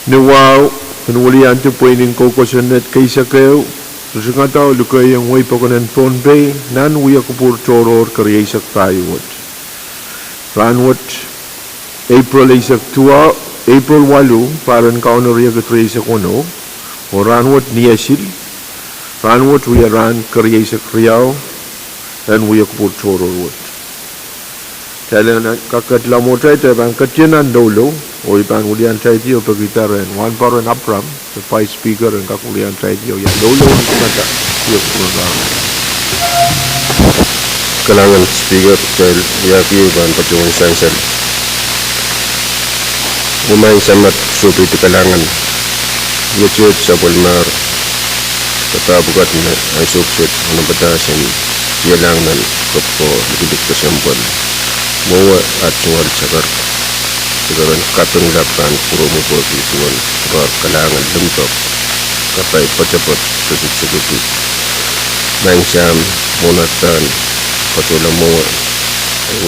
Wow, penulian tu poinin kokosanet kaisa kau. Terus ngata luka yang way pakonan Pohnpei nan wiya kupur choror karya tayuwat. Ranwat April isak tua April walu paran kaunor ya karya kono. O ranwat niasil. Ranwat wiya ran karya riau dan wiya kupur choror wat. Kailan kakad lamotay tayo bang katyanan dolo. O ipan ulian tayo tiyo pagkitaran. Wan paran apram. The vice speaker and kakulian tayo tiyo. Yan dolo ang kumata. Tiyo kumata. Kalangan speaker tayo yaki iban Pwuhng sansel. Umain samat supi ti kalangan. Yachut sa Polmar. Katabukat na ay suksut. Anong batasin. Yalangan kapko nagidik ka siyambol. Mawa at tungal sakar. Sekarang kapeng lapan puro mupo tuan bar kalangan lentok kapai pacapat sesuatu mancam monatan patula mawa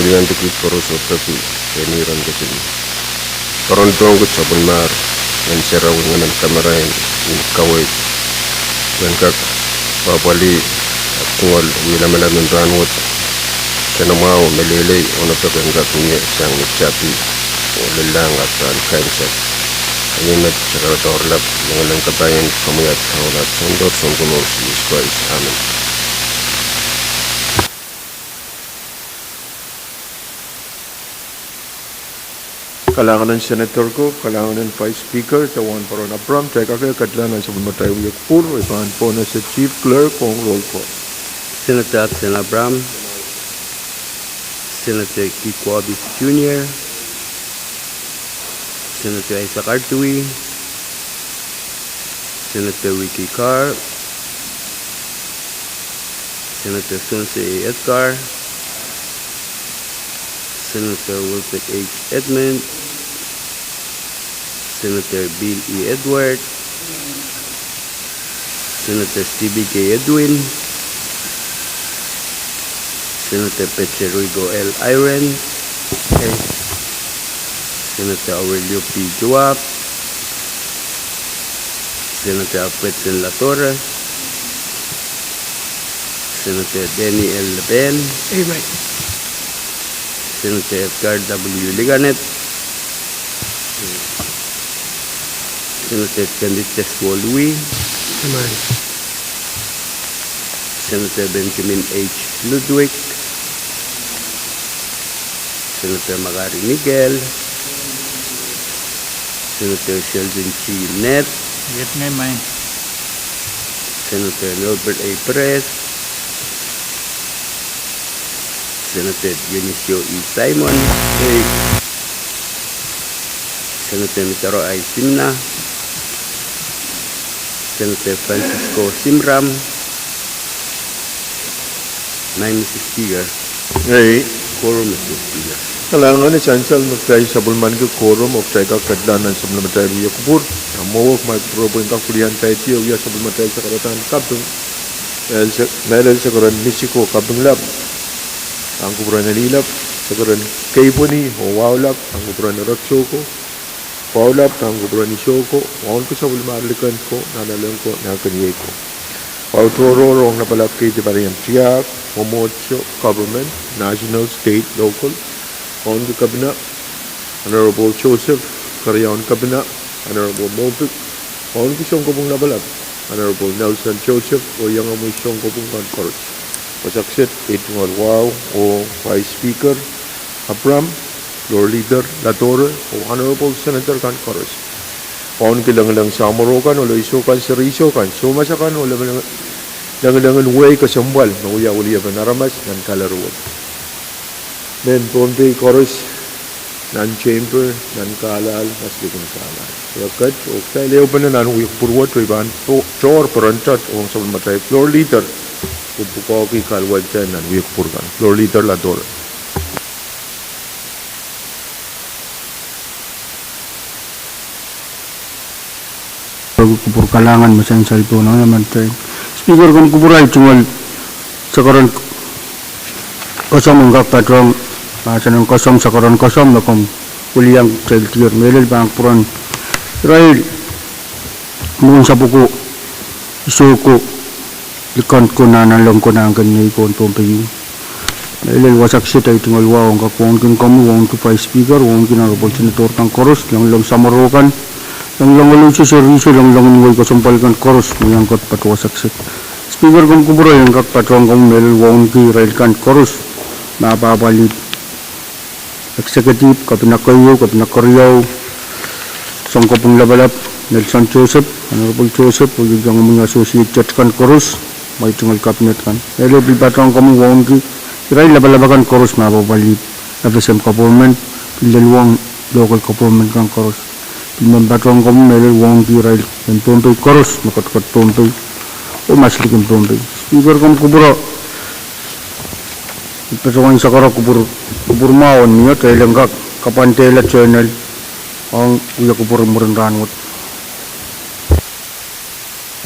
ulian tukit korosot tapi peniran kesini korontong ke sabun mar dan cerau dengan kamerain kawai dan kak papali tungal wilamalan ranwat kena mau melelei ono pegang punya sang capi lelang atan kainset animat Kadkadaur lab mengelang kabayan kamayat kaulat sondor songkono Christ amen. Kalangan ng senator ko, kalangan ng vice speaker, tawan paron apram, tayo kakaya kadlanan sa mga tayo yakpur, ipahan po na sa chief clerk kong roll call. Senator Absen Abram, Senator Kadkadaur Jr., Senator Isaac Artui, Senator Ricky Carr, Senator Sonse Edgar, Senator Wilfred H. Edmund, Senator Bill E. Edward, Senator Stevie K. Edwin, Senator Petruigo L. Iron, Senator Aurelio P. Juap, Senator Alfred La Torre, Senator Denny L. Leben, Senator Edgar W. Liganet, Senator Candice Louis, Senator Benjamin H. Ludwig, Senator Magari Miguel, Senator Sheldon G. Net, Senator Norbert A. Perez, Senator Dionisio E. Simon, Senator Mitaro I. Simna, Senator Francisco Simram, 9 Mr. Speaker. Quorum, Mr. Speaker. Kalangan ni chancel magtayo sa bulman ke quorum of tayo kakadlanan sa mga tayo yakpur. Mawag magpropoin kakulian tayo tiyo ya sa bulman tayo sa karatan kapung. Nalal sa karan Mexico kapung lab. Ang kubra na lilap sa karan Kaipuni o wawlap. Ang kubra na Raksoko. Wawlap ang kubra ni Shoko. Wawan ko sa bulmarlikan ko. Nanalang ko na kaniyay ko. Wawtororong na palap kay Tibarayang Tiyak. Homocho, government, national, state, local. On the cabinet, Honorable Joseph, Karyaon Cabinet, Honorable Mobik, on the Shongkopung Nabalab, Honorable Nelson Joseph, o yang amoy Shongkopung Concourse. Pasaksit, itong wow, o Vice Speaker, Abram, Floor Leader, Latore, o Honorable Senator Concourse. On kilang-lang Samorokan, o Loisokan, Sarisokan, Sumasakan, o lang-langan way kasambal, na uya-uliya Panaramas, ng Kalaruan. Then Pohnpei chorus nan chamber nan kalal mas dikun kalal. Yakat okay leo pa na nan uyuk purwat iban chor perancat ong sabun matay floor leader kupukaw ki kalwad dyan nan uyuk purgan floor leader Latore. Kupur kalangan masansal po na naman tayo. Speaker kung kupuray tungal sa karon kosong menggak patrong sanang kosong sakaron kosong lakom kuliang child tier melel bang puran Israel, noon sa buko, isuko, likant ko na nalong ko na ang kanyay ko ang Pohnpei. Nailal wasak siya tayo tingal wawang kakuhan kin kami, wawang ki pa speaker, wawang kinarapol senator tang koros, lang samarokan, lang ulit sa servisyo, lang niway kasampal kan koros, mayangkat patwasak siya. Speaker kong kubura yung kakpatwang kong nailal wawang ki rail kan koros, napapalit. Executive, kapinakayo, kapinakaryaw, sangkapong labalap, Nelson Joseph, Honorable Joseph, uli kang mga associate church kan koros, may tingal cabinet kan. Nailal bilbatang kami wawang ki, Iray labalabakan koros mapapalit FSM government, pilaluang local government kan koros. Pilmambatang kami nailawang kiray ng Pohnpei koros, makatkat Pohnpei o maslikin Pohnpei. Speaker kong kubura, ipasawang sa kara kubur maon niya, kailang kapantela channel, ang kuya kubur murin rangot.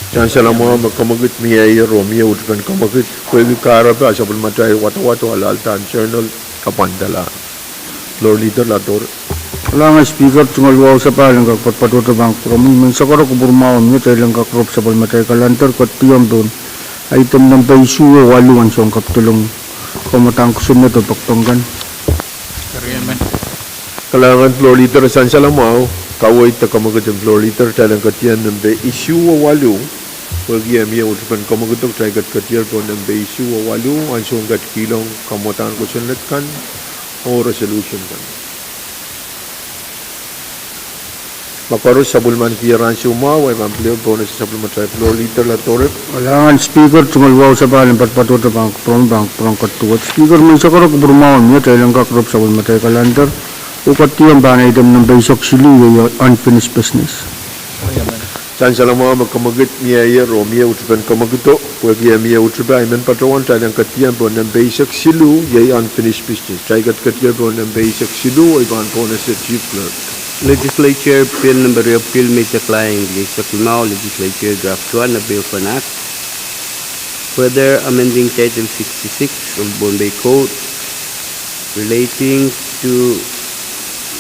Jangan salah mau makamagit miya Romeo utpan kamagit kuwi karabe asabul matay wata alal tan channel kapandala Lord leader lator Wala nga speaker tungal wow sa palang kakpatpato bang kami man sa karo kubur maon niya kailang kakrop sa balmatay kalantar katiyam doon item ng V6AH waluan siyang kaptulong kamatang kusun na ito paktonggan. kalangan floor leader san salah mau kawai ta kamagit floor leader talang katian ng V6AH walu wagi miya utpan kamagit try kat katiar ko ng V6AH walu ansong kat kilong kamutan kusun kan o resolution kan. Makaros sa bulman kiran suma, way mampleo bonus sa bulman try floor leader la torep. Wala nga speaker tungal wow sa palang patpato bang prong katuwat. Speaker man sa karo kubur maon niya kailang kakrop sa balmatay kalantar o katiyam ba na item ng V6AH yung unfinished business. San salam mga magkamagit miya Romeo utban kamagito, wagi miya utba imen patawan talang katiyam po ng V6AH yung unfinished business. Try katiyam po ng V6AH ay ban po na sa chief clerk. Legislature Bill number of Bill may decline sa Kimao Legislature Draft 1 na Bill for Act further amending Title 66 of Pohnpei Code relating to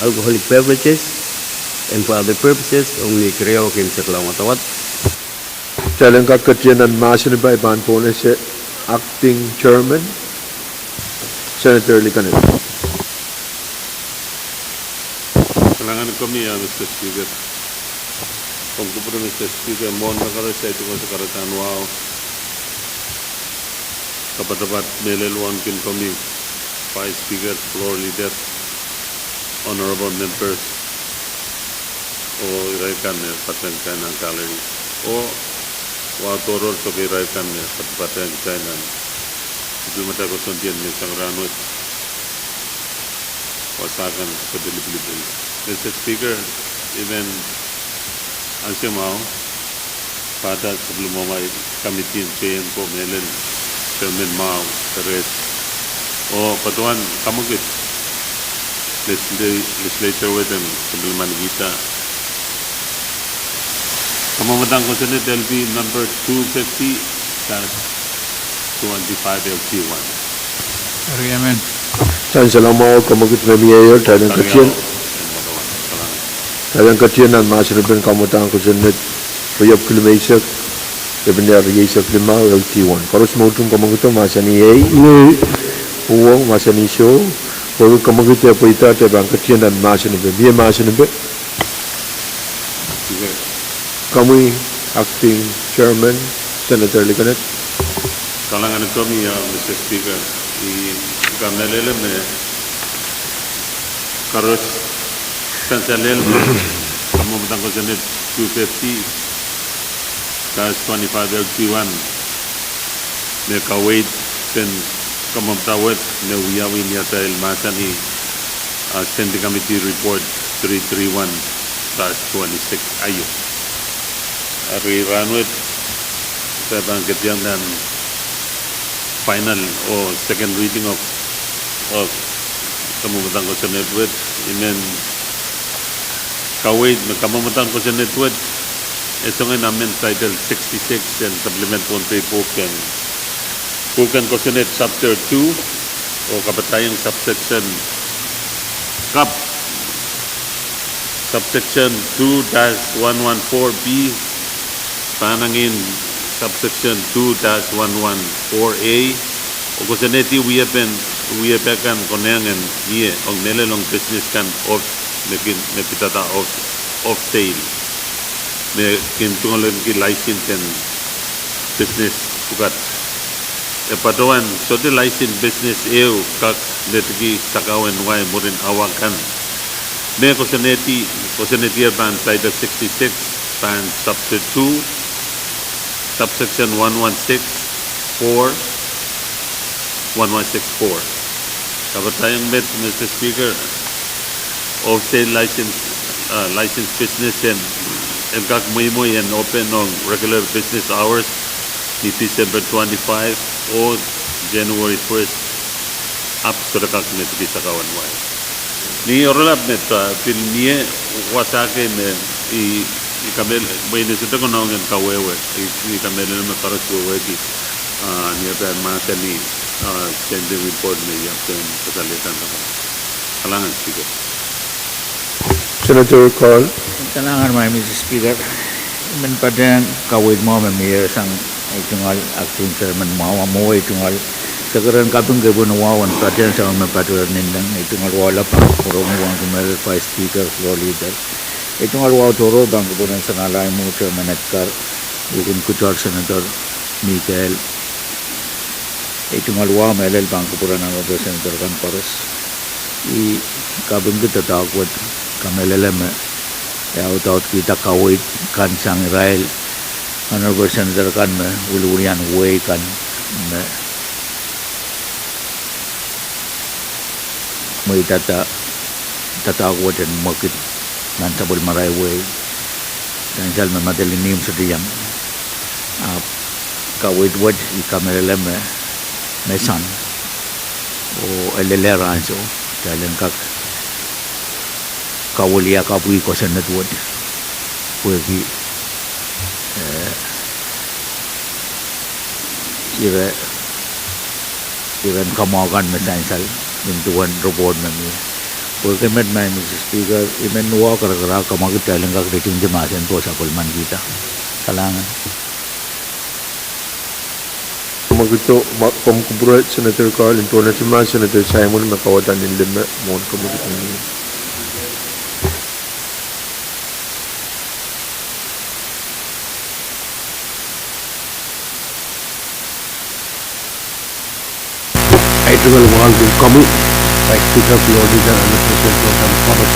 alcoholic beverages and for other purposes only kreo kim sa kalawatawat. Talang katiyam ng masin ba iban po na sa acting chairman Senator Licanet. Kailangan kami Mr. Speaker. Kung ko po Mr. Speaker, mo nakarasay ito ko sa karatan wow. Kapatapat melelwan kin kami, Vice Speaker, Floor Leader, Honorable Members, o iraikan patengkan ng gallery, o watoror to iraikan patengkan ng diplomat ko sondian ng sangranot, wasakan sa Pilipinas. Mr. Speaker, even ansya mau pada sebelum memulai committee PN po melen chairman mau terus patuan kamu git legislature with them sebelum kita kamu matang ko sa LP number 250 25 LP1. Amen. San salam mga kamagit na miya talang katiyam. Talang katiyan ang masarapin kamutan ko sa net payap kilometer sebenarnya riisa klima LT1 karos mo itong kamagito masani ay Pwuhng masani show pag kamagito po ita tabang katiyan ang masani ba biya masani ba kami acting chairman Senator Licanet. Kalangan kami Mr. Speaker ikamnalele me karos Kansalel, kamu betang ko sa net 250, kas 25 LT1, may kawait, then kamu betawet, na uyawin yata ilmasa ni Standing Committee Report 331, kas 26, ayo. Ari ranwet, sa bangkit yan dan final o second reading of kamu betang ko sa network, imen kawait magkamamatang ko sa network ito nga namin title 66 and supplement Pohnpei Pwuhng ko sa net chapter 2 o kabatayang subsection subsection 2-114B, panangin subsection 2-114A, o kusaneti wiyapekan konengan iye og nelelong business kan of nepitata of sale ne kintungalon ki license and business ukat patuan so the license business eu kak netgi sakawen wai murin awakan ne kusaneti ban title 66 pan subsection 2 subsection 1164 kabatayang met Mr. Speaker of sale license business and kak muy and open on regular business hours ni December 25 o January 1st up to the kak net ki sakawan wai ni orolap net pilnie wasake me i kamel may nesita ko na ngan kawewe i kamel na makaras wewe ki ni pa makani sending report me yapten kasalitan na kalangan Speaker. Senator Carl. Kailangan may Mr. Speaker. Man padang kawid mo may sang itungal acting chairman mo itungal sakaran kapung kebunuan padang sa mga patulan nindang itungal wala pa puro mo ang kumal Vice Speaker floor leader itungal wala toro bang kebunan sa nalay mo chairman Edgar ikin kutar Senator Michael itungal wala melel bang kebunan ang Senator kan Pahrek i kapung kita takut kamelele me ya utot kita kawit kan sang Israel Honorable Senator kan me uluyan way kan me may tata kawit dan makit nan sabol maray way dan sal me madalinim sa diyang kawit wad i kamelele me mesan o eleleran so kailan kak kawalia kapui ko sa netwood pwede iran kamakan mesansal mintuan report nami pwede med may Mr. Speaker imen nuwa kara kamagit kailan kak rating jamasan to sa kulman kita kalangan Kumagito kumkuburat Senator Carl into na si Senator Simon makawatan din lima mo kumagito niya. Itungal wal will come Vice Speaker floor leader and the President program Pahrek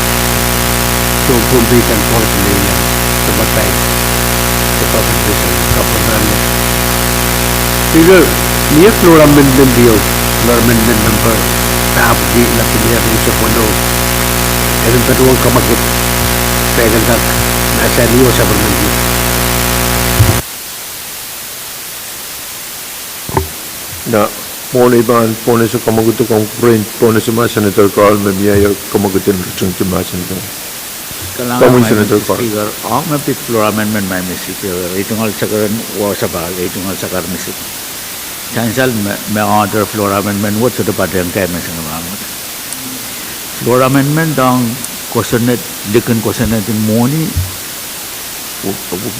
so Pohnpei kan Pahrek leya sebagai Deputy President Kapadan Speaker ni floor amendment dio floor amendment number tahap di na pilihan ni sa pondo even patuang kamagit pegan kak nasa niyo sa permenti na Pone iban pone sa kamaguto kong print pone sa mga Senator Carl mamiyaya kamagutin sa mga Senator. Kalangan may Mr. Speaker ang mapit floor amendment may Mr. Speaker itungal sakaran wasabag itungal sakar misik chansal may order floor amendment what sa dapat yang kaya mesang namangot floor amendment ang kusanet dikan kusanet in money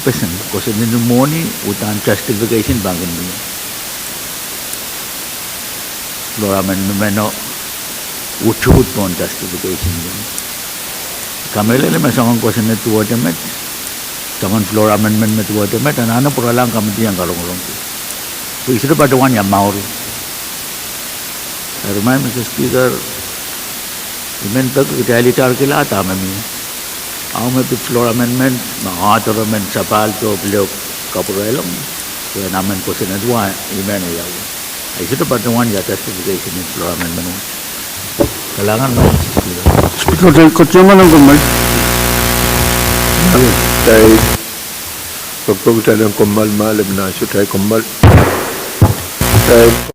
pesan kusanet in money utan justification bangun niya floor amendment no uchut pon justification din kamele le masang ko sa network met tangan floor amendment met wo met ana pura lang kami yang kalong-kalong so isu pa doan ya maur rumai Mr. Speaker imen tak realitar kilata mami au met floor amendment ma amendment sapal to blok kapurelong so naman ko sa network imen ya ay siya pa naman yata justification in floor amendment kailangan mo Speaker ko naman ang kumal Dahil pagpagkita ng kumal malab na siya tayo kumal dahil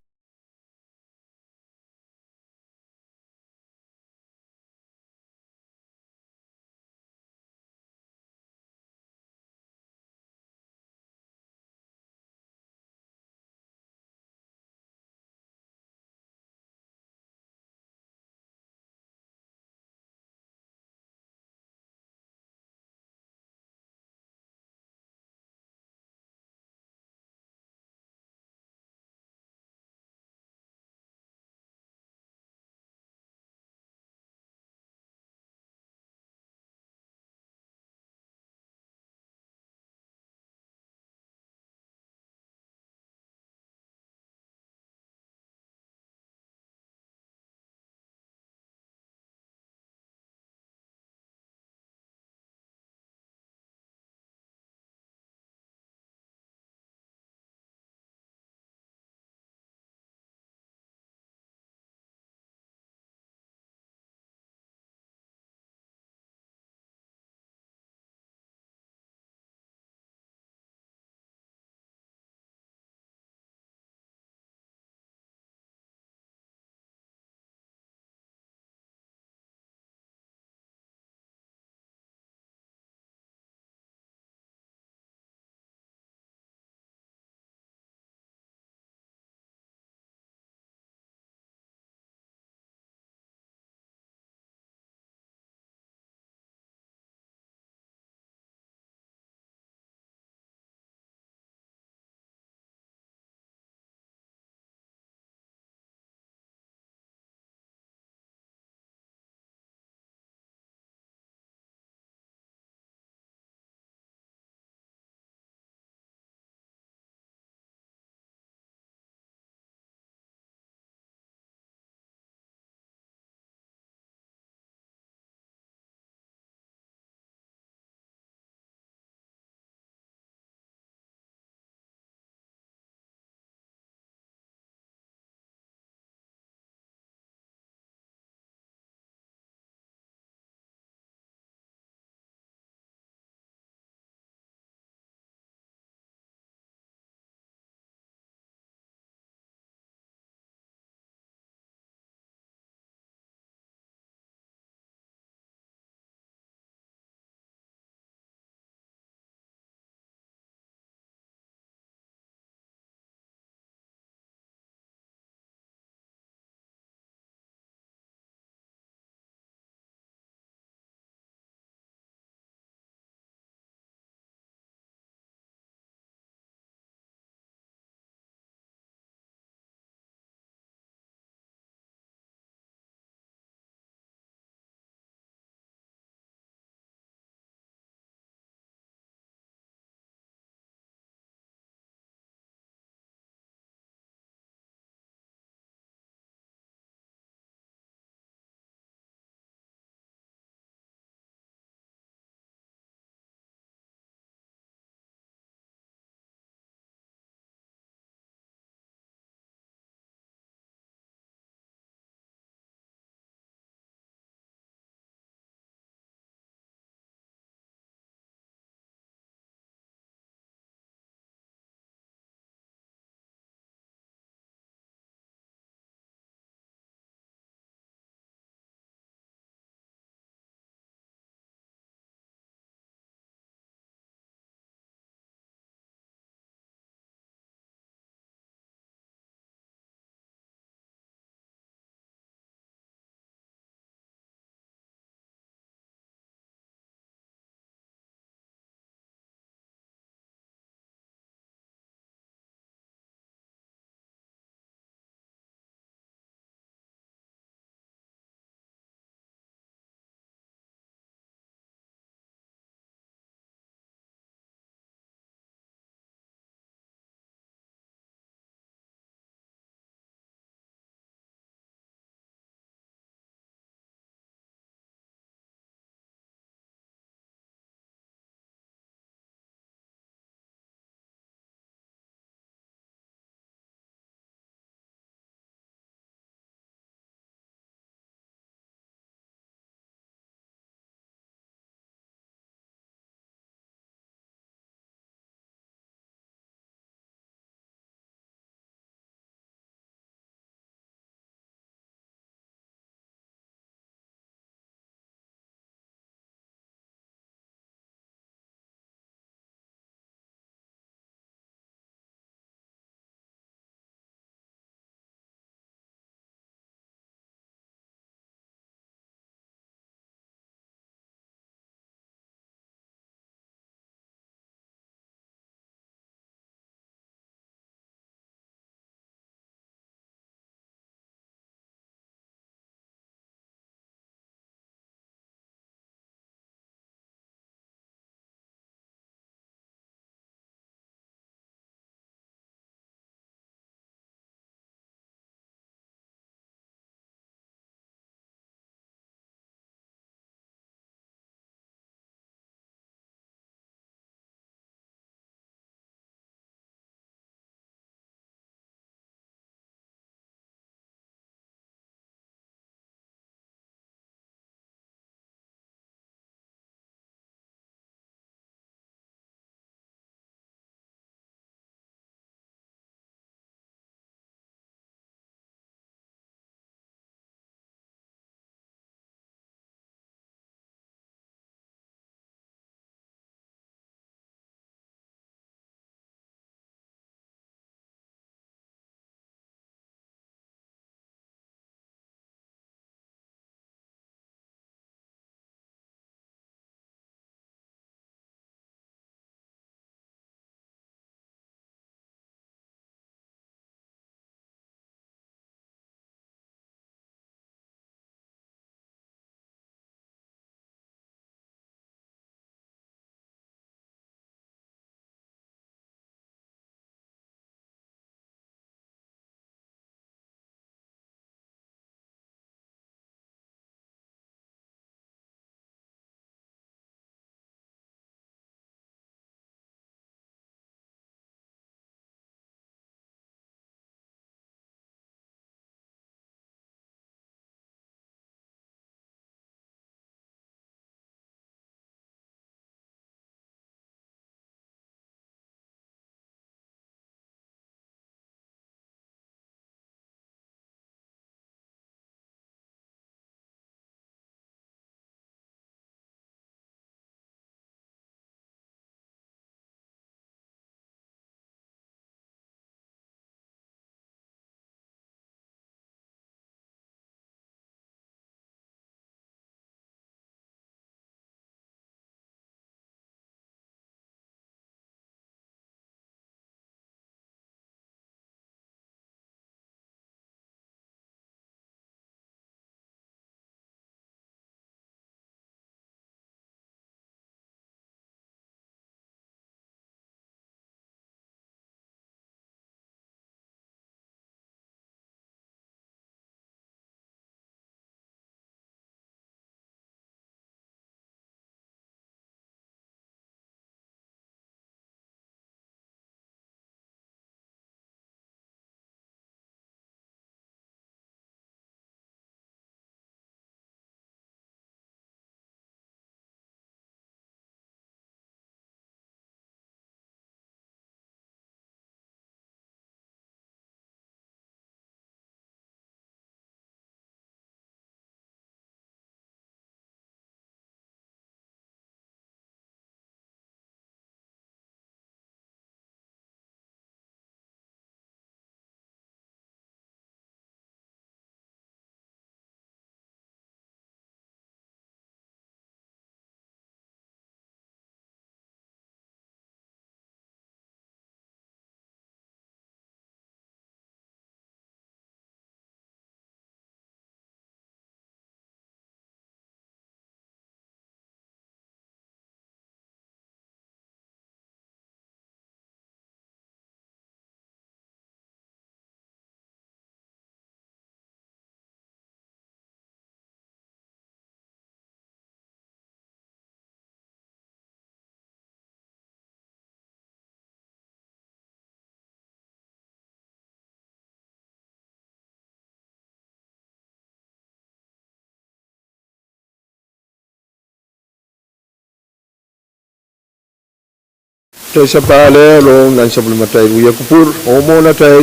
Tay sa pale long nan sa bulma tay buya kupur homo na tay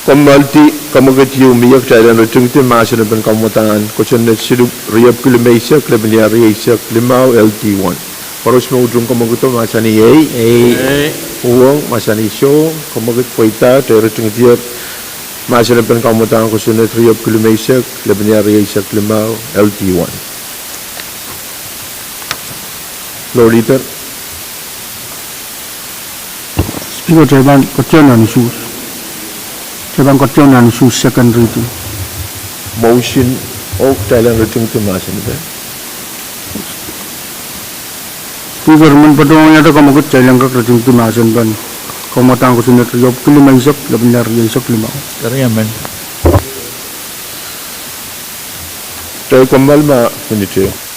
komalti kamagat yu miyak tay dan rutung ti masa na ben kamutan ko chen sirup riap kilometer klebnya riak limau LT1 paros mo udrung kamaguto masa ni Pwuhng masa ni show kamagat poita tay rutung ti masa na ben kamutan ko chen riap kilometer klebnya riak limau LT1 Lord Leader Speaker, Chairman, question on issues. Chairman, question on issues second reading. motion of Thailand return to Masin. Speaker, man patong yata kamagot Thailand ka reading to masan ban. Kamatang ko sunat riyop kilima isak, labinar isak lima. Kariyaman. Tay kamal ma kuniti.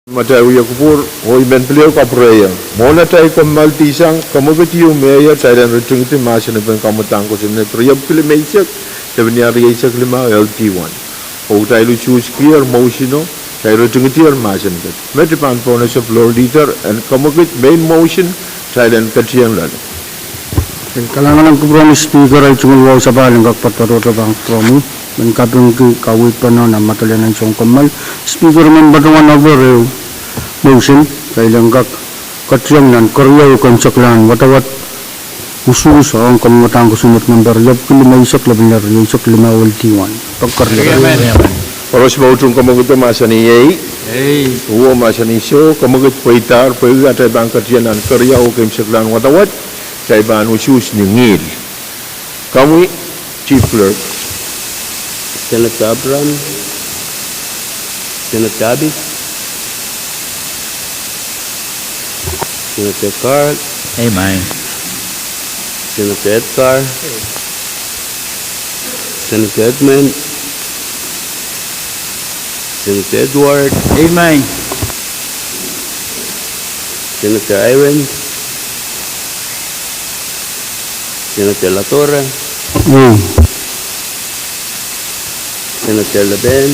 Matay uya kupur, oi men pelio kapreya. Mona tay ko maltisang kamagati yung meya taylan retung iti masin na ben kamutang ko sinne priyab kili meisak tabnya riaisak lima LT1. O tay lu choose clear motion no tay retung iti masin kat. Metipan po na sa floor leader and kamagit main motion taylan katiyang lan. Kalangan ng kubrong speaker ay tumulwaw sa balang kakpataro bang promo. Men kapung kawit pa no na matulan ng siyong kamal. Speaker man batungan over motion kailang katyang nan karyaw kansaklan watawat usus ang kamatang kusunod number yap kilima isak labinar isak lima LT1 pagkaryaw. Paros mautong kamaguto masani yay. Uwo masani so kamagut paitar paiga tay bang katyan nan karyaw kansaklan watawat tay ban usus ningil. Kami Chief Clerk Senator Abram, Senator Abis, Senator Carl, Amen. Senator Edgar, Senator Edmund, Senator Edward, Amen. Senator Irene, Senator Latorre, Senator Laben,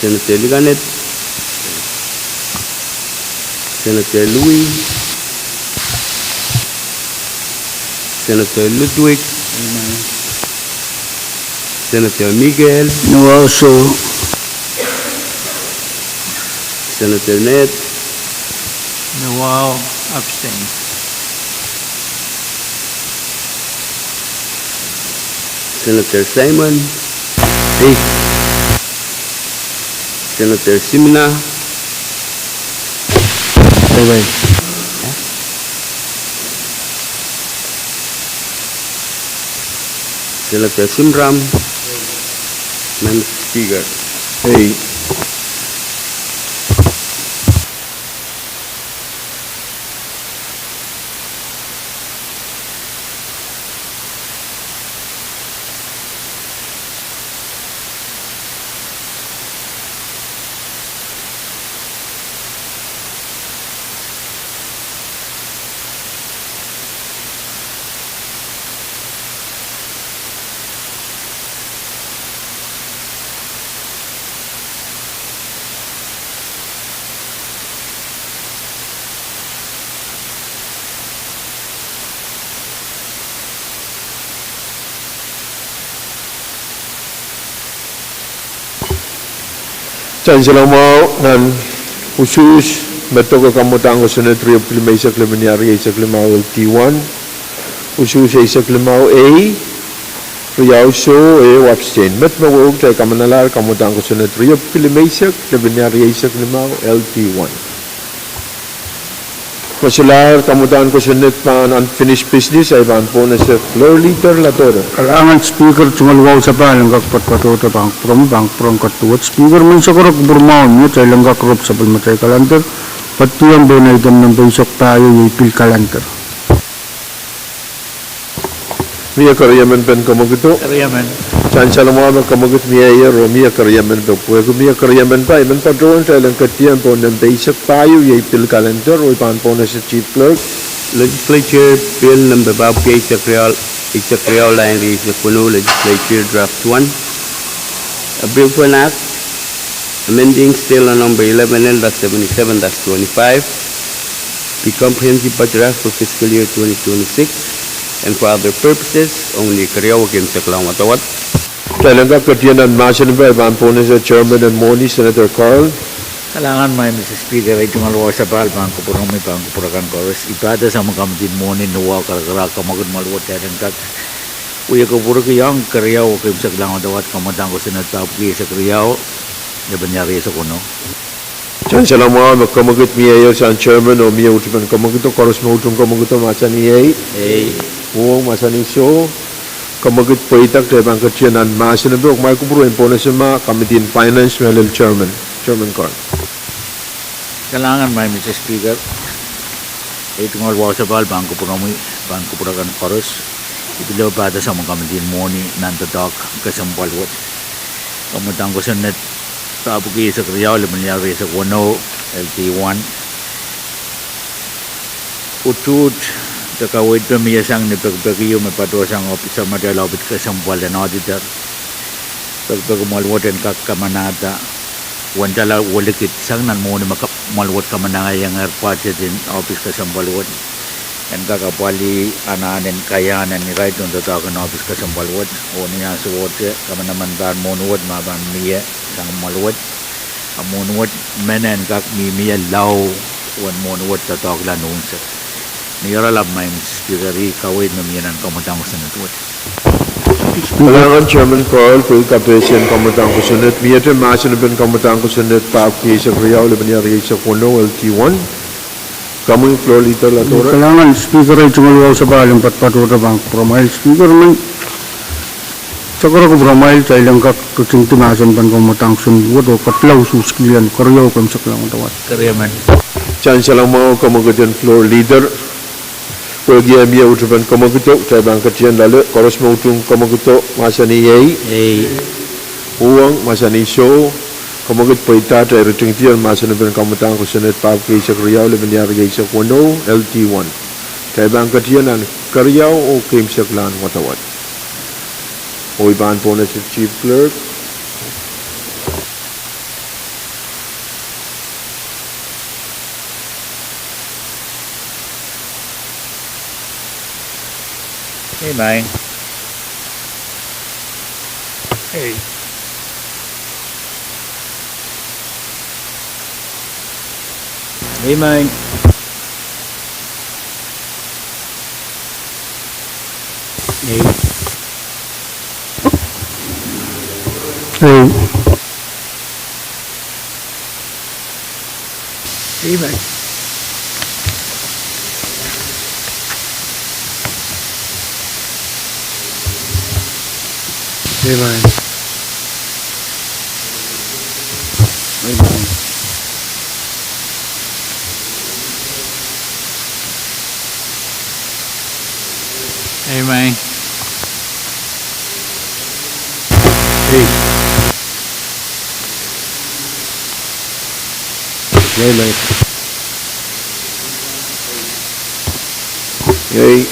Senator Liganet, Senator Louis, Senator Ludwig, Senator Miguel, No also Senator Ned, Noel abstain. Senator Simon, Senator Simna, Senator Simram, Madam Speaker. hey. Chancellor mo nan usus beto ko kamutang ko sunod trio klima isa klimenyari isa klimao LT1 usus isa klimao A riyaw so abstain met mawag tayo kamanalar kamutang ko sunod trio klima isa klimenyari isa klimao LT1 Masular kamutang ko sunod pa unfinished business ay ban po na sa floor leader Latorre. kalangan speaker tumulwaw sa balang kakpataro bang prom katuwat speaker man sa korok burmaon mo tayo lang kakrop sa palmatay kalanter patuyang doon ay dam ng baysok tayo yung pil kalanter. Miya karyaman pen kamagito. Karyaman. Chancellor mo ang kamagut miya o miya karyaman pen. Pwede miya karyaman pa. Iman pa doon tayo lang katiyan po ng basic tayo yung pil calendar o ipan po na sa Chief Clerk. Legislature Bill Number Babke Ichakriyaw Line Reis Pwuhng Legislature Draft 1. A bill for an act amending still on number 11L-77-25 the comprehensive budget act for fiscal year 2026 and for other purposes only Kariyaw Kim Saklang Watawat. Tayo lang katiyan ng masin ba ipan po na sa Chairman and Moni, Senator Carl. Kalangan may Mr. Speaker ay tumalwa sa bahal bang kupurang may bang kupurakan koros ipada sa mga kamdin mo ni nuwa karakara kamagod maluwat yan kak uya kupura kayang Kariyaw Kim Saklang Watawat kamatang ko sinatapki sa Kariyaw na banyari sa kuno. Chancellor mo magkamagut miya sa Chairman o miya utupan kamaguto koros mo utong kamaguto masan ni Pwuhng masan ni so kamagut po itak tayo bang katiyan ng masin ba o may kupuruin po na sa mga Committee on Finance Melil Chairman Carl. Kalangan may Mr. Speaker ay tumalwa sa bahal bang kupurakan koros ipilaw sa mga kamdin mo ni nantadak kasampalwat kamatang ko sa net Kapuki sa Kriyaw, Limunyari sa Wano, LT1. Utut, sa kawit pamiyasang ni Pagpagiyo, may patosang officer Madalobit Kasampal and auditor. Pagpagumalwat and Kakamanata, Wandala Walikit, sang nan mo ni Malwat Kamanayang Airpatchet in office Kasambalwat. And Kakapali Anan and Kayan and right on the Takan office Kasambalwat, o niya sa water, Kamanamandan Monwat, Maban Mia, Sang Malwat, a Monwat, men and Kak Mia Lao, one Monwat sa Tagla Nunsa. Niyaralab may speakeri kawid na miyan ang kamutang ko sa natuwat. Kalangan Chairman Call, Phil Kapesian, Kamutang ko sunod. Miyate Masin Ben Kamutang ko sunod, Papi sa Kriyaw, Libaniyari sa Kuno, LT1. Kamu yung floor leader la tora. Kailangan speaker ay tumalwaw sa balang patpatura bang promail speaker man. Sakura ko promail sa ilang kakuting timasan ban Kamutang sunod o katlaw suskilan karyaw kam sa kalang tawat. Karyaman. Chance lang mo kamagatan floor leader. Pwede yan biya utupan kamaguto, tayo bang katiyan lalo, koros mo utong kamaguto, masa ni Yay, Pwuhng, masa ni Show, kamagut po ita, tayo riting tiyan, masa na bin kamutang ko sunod, Pahrek sa Kriyaw, Libaniyari sa Kuno, LT1. Tayo bang katiyan ang Kriyaw o Kim sa Klan Watawat. O iban po na si Chief Clerk. Hey, Mike. Hey. Hey, Mike. Hey. Hey. Hey, Mike. Amen. Amen. Hey. Amen. Yay.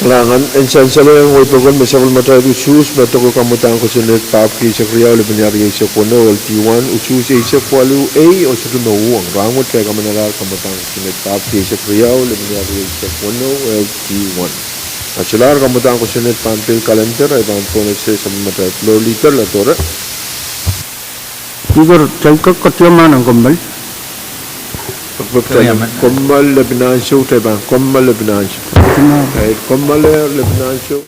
Kalangan, ensan sa lang ang ipagon, masakal matay usus, matako kamutang ko sunod, Papi sa Kriyaw, Libaniyari sa Kuno, LT1, usus sa Kwalu A, o sa Pwuhng. Rangot kaya kamanala kamutang ko sunod, Papi sa Kriyaw, Libaniyari sa Kuno, LT1. At sila kamutang ko sunod, Pampil Calendar, ay bang po sa matay floor leader, la tora. Speaker, chay kakatyaman ang kambal. Pagpaptayan, Kummal Lebinansyo, tayo bang Kummal Lebinansyo. Kummal Lebinansyo.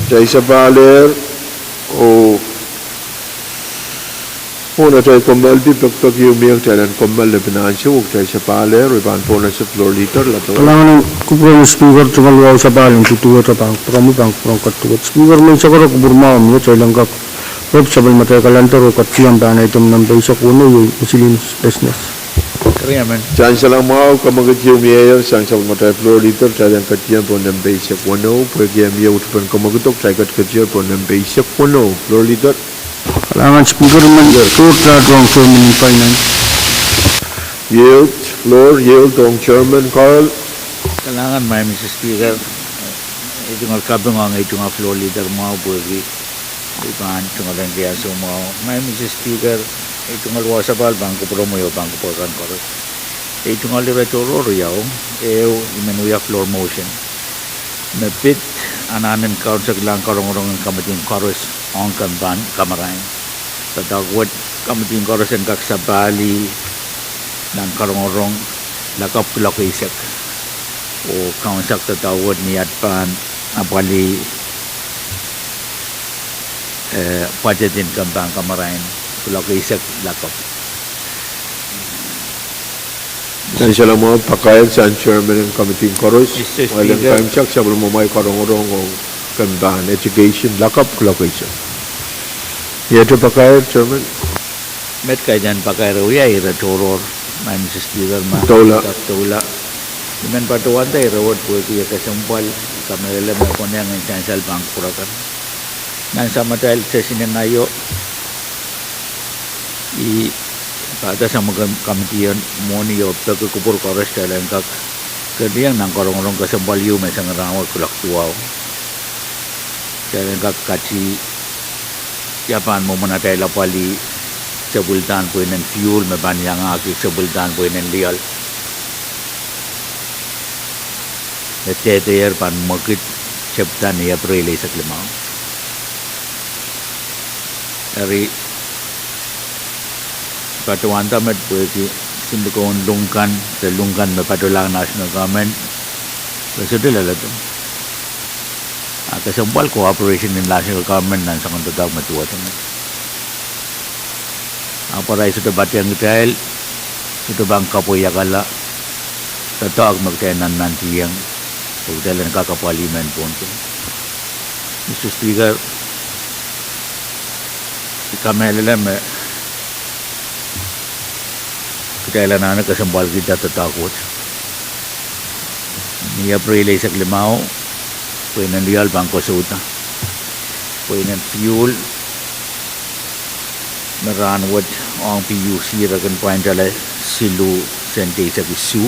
Jai Sabaler o Pona Jai Komal di Dr. Yumir Jalan Komal Lebanon Siu Jai Sabaler Iban Pona sa floor leader lato. Kailangan kubur speaker tungal wow sa balong tutuwa sa bang katuwa. Speaker may sa karok kubur maam mo sa ilang kap. Rob sabay matay kalantar o katiyang dana itom ng bay sa kuno yung masilin business. Kaya man. Jan salang mau kamagat Yumir sang sabay matay floor leader Jalan katiyang po ng bay sa kuno. Pwede yung utupan kamagatok sa katiyang po ng bay sa kuno. Floor leader. Kailangan speaker man short na drong chairman finance. Yield floor yield dong chairman Carl. Kailangan may Mr. Speaker. Ito nga kabang nga ito nga floor leader mo buwi. Iban ito nga lang kaya mo. May Mr. Speaker. Ito nga luwa sa bal bangko promo yo bangko porkan koros. Ito nga libre toro yaw. Imenuya floor motion. Mepit ananan karon sa lang karong-karong kamating koros on kamban kamarain. Tadagwad kamating koros ang kaksabali ng karong-karong lakap kilakisek. O kaunsak tatawad ni Atpan abali pajatin kambang kamarain kilakisek lakap. Jan salang mau pakayag sa chairman ng committee koros. Mr. Walang Speaker. time check sa mo may karong-karong o kamban education lakap location. Ito pakayag chairman. Met kay jan pakairuya ira toror may Mr. Speaker ma Tola. tola iman patuan tay rawat po kiya kasampal kamela mo ko niya ng chancel bank purakan nan sama tayo sa sinanayo pada sa mga kamitiyan mo niyo pagkukupur koros talang kak kadiyang nang karong-karong kasampal yu may sang rawat kulak tuwaw talang kak kachi yapan mo manatay lapali sa bultan po ng fuel mabanyang aki sa bultan po ng lial Tete pan magkit septan ni April sa klimaw. Dari patuan tamat pwede sindikon lungkan sa lungkan mapatulang national government. Kasi dila to. Kasampal cooperation in national government nan sa kantatag matuwa tamat. Para sa tabat yang detail ito bang kapuyakala tatawag magtayanan nanti yang pagdalan kakapaliman po ito. Mr. Speaker, kami alam katailan na kasambal kita tatakot. Ni April sa klimaw, puwi ng lial bangko sa uta. Puwi ng fuel, maranwad ang PUC rakan paintala silu sente sa kisu.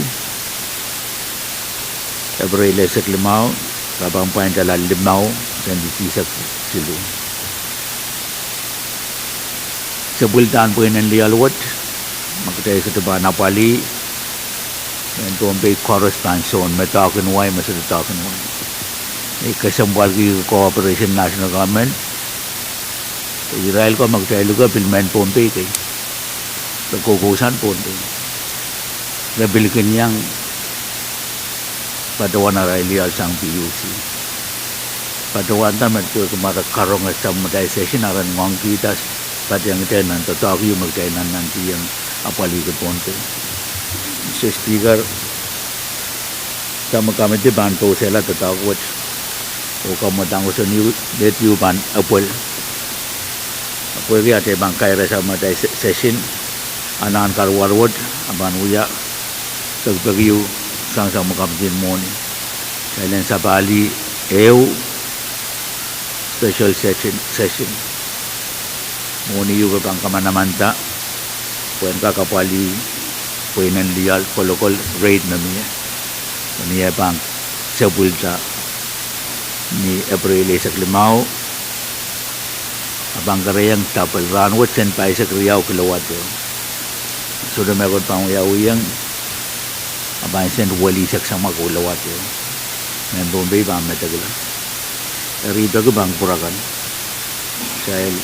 April sa klimaw, kabang paintala limaw sente sa silu. Sa bultan po ng lialwat, magkatay sa taba napali, and Pohnpei correspondence matakin way masatakin way. Kasambal ki cooperation national government. Israel ko magkatay lugar pilmen Pohnpei kay. Nagkukusan Pohnpei. Nabilikin niyang padawan na Israel sang PUC. Padawan tamat ko kumakakarong at sa modernization aran ngong kita pati ang itenan tatawag yung magkainan nanti yang apali ke Pohnpei. Mr. Speaker, sama kami di ban po sila tatawag o kamatang sa new date ban apol. Apol kaya te bang kaya sa mga session anan karwarwad aban uya tagbagyo sang sama kami din mo ni. Kailan sa Bali special session muni yung bang kamanamanta puan kakapali puan ng lial kolokol raid na niya bang sa bulta ni April sa klimaw abang karayang tapal ranwat sen pa sa kriyaw kilawat so na meron pang uyawiyang abang sen wali sa sama kulawat ng Pohnpei ba metagala rito ko bang purakan dahil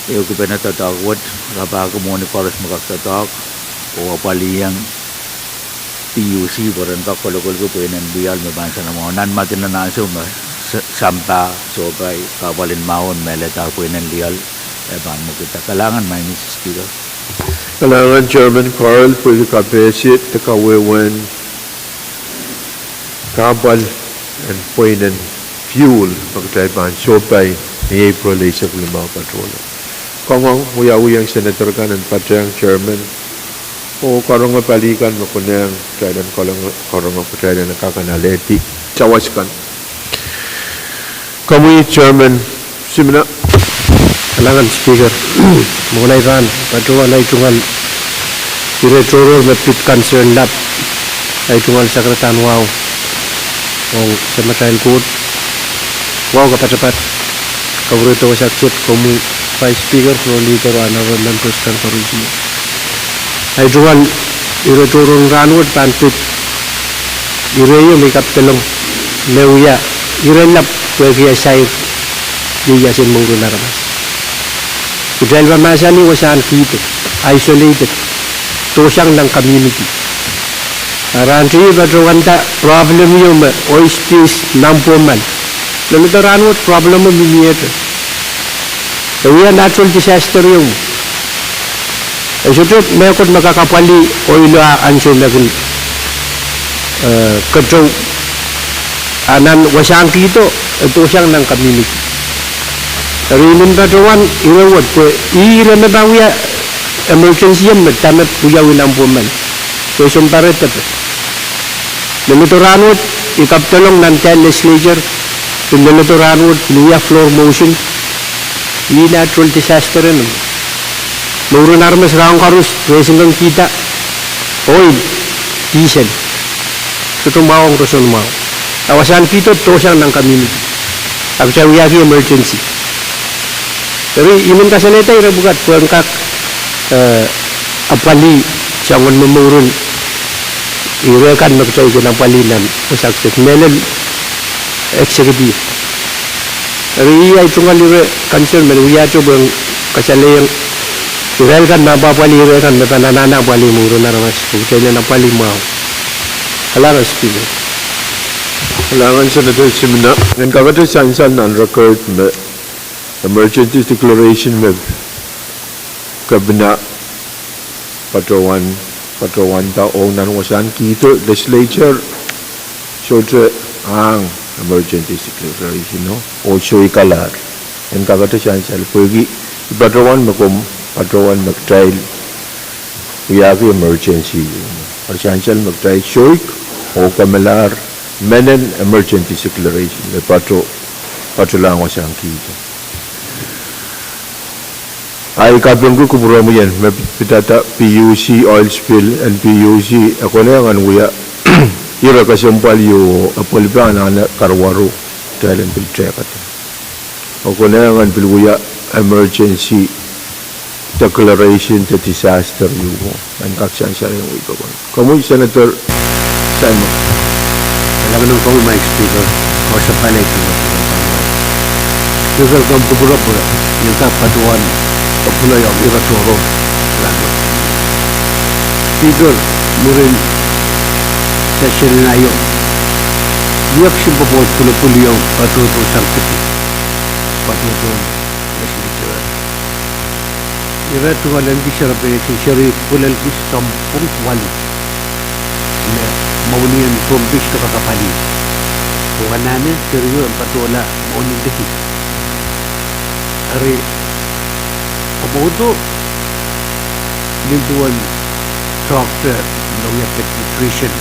iyo ko pa natatawad kapag mo ni Pahrek magkatatak o apaliyang PUC boran ka kolokol ko puinan bial me bansa na mo nan matin na naso ma sampa sobay kabalin maon meleta puinan bial ban mo kita kalangan may Mr. Speaker. Kalangan Chairman Carl pwede kapesit takawewen kabal and poinan fuel pagkaiban sobay ni April ay sa kulima patrolo. Kongong uyang senator kan and patrang chairman o karong palikan mo kunang kailan karong patrang nakakanaleti cawas kan. Kami chairman simna Kalangan Speaker, mulai kan patrol ay tungal direktur mepit concern lab ay tungal sekretan wow ang sematail kod wow kapat-kapat kaburito saksit komu Vice Speaker no leader honorable Kristen Karuji ay tungal direktur ranward panpit ireyo may kaptelong leuya irelap pwede say diyasin mong runaramas. Dahil mamasa ni wasan kita, isolated, tosang ng community. Aranti badrawanta problem yung oistis nampuman. Lalutaran mo problem mo bimiyete. Kaya natural disaster yung. Ito may akot makakapali oilo ansyo lagun kadraw anan wasan kita, tosang ng community. Rimin badrawan irawat po iilan na bawiya emergency yan magtamat puyawin ang puman question para ito naluturanot ikaptalong ng legislature kung naluturanot luya floor motion natural disaster rin mauron armas raong karus presing kang kita oil diesel tutong bawang rason mau awasan kita tosang ng community ako siya wiyagi emergency. Tapi imun kasalita ira bukat puangkak apali jangan memurun ira kan magcay ko ng palinan usaksit melel eksekutif. Tapi iya itu kan ira concern meluya tu bang kasalayang ira kan mapapali ira kan metananana pali murun naramas bucay na pali mau. Halangan Speaker. Kalangan Senator Simna and kagata sansan non record emergency declaration with kabina patrawan taong nanwasan kito legislature so ang emergency declaration no also ikalar and kagata sansan pagi patrawan patrawan mag-trial uyagi emergency sansan mag-trial shoik o kamalar menen emergency declaration may patrolang wasan kito ay kapyung ko kubura mo yan pitata PUC oil spill and PUC ako na yung anuya ira kasampal yung apalipang na karwaro dahil ang pilchekat ako na yung pilguya emergency declaration to disaster yung ang kaksan siya yung ito kamu Senator Simon alam mo kung may speaker o sa panay ko yung kang kubura-bura yung kapatuan pula yang ira toro lagi. Speaker, murin session na yun. Iyak siya po pula-pula yung patuto sangkiti. Patuto legislature. Ira tuwa lang di siya rapin siya rin pula lang sampung wali. Maunian kumpis ka kakapali. Kung namin, seryo ang patula maunin dahil. Ari, Kabuto, lintuan doctor, lawyer nutrition,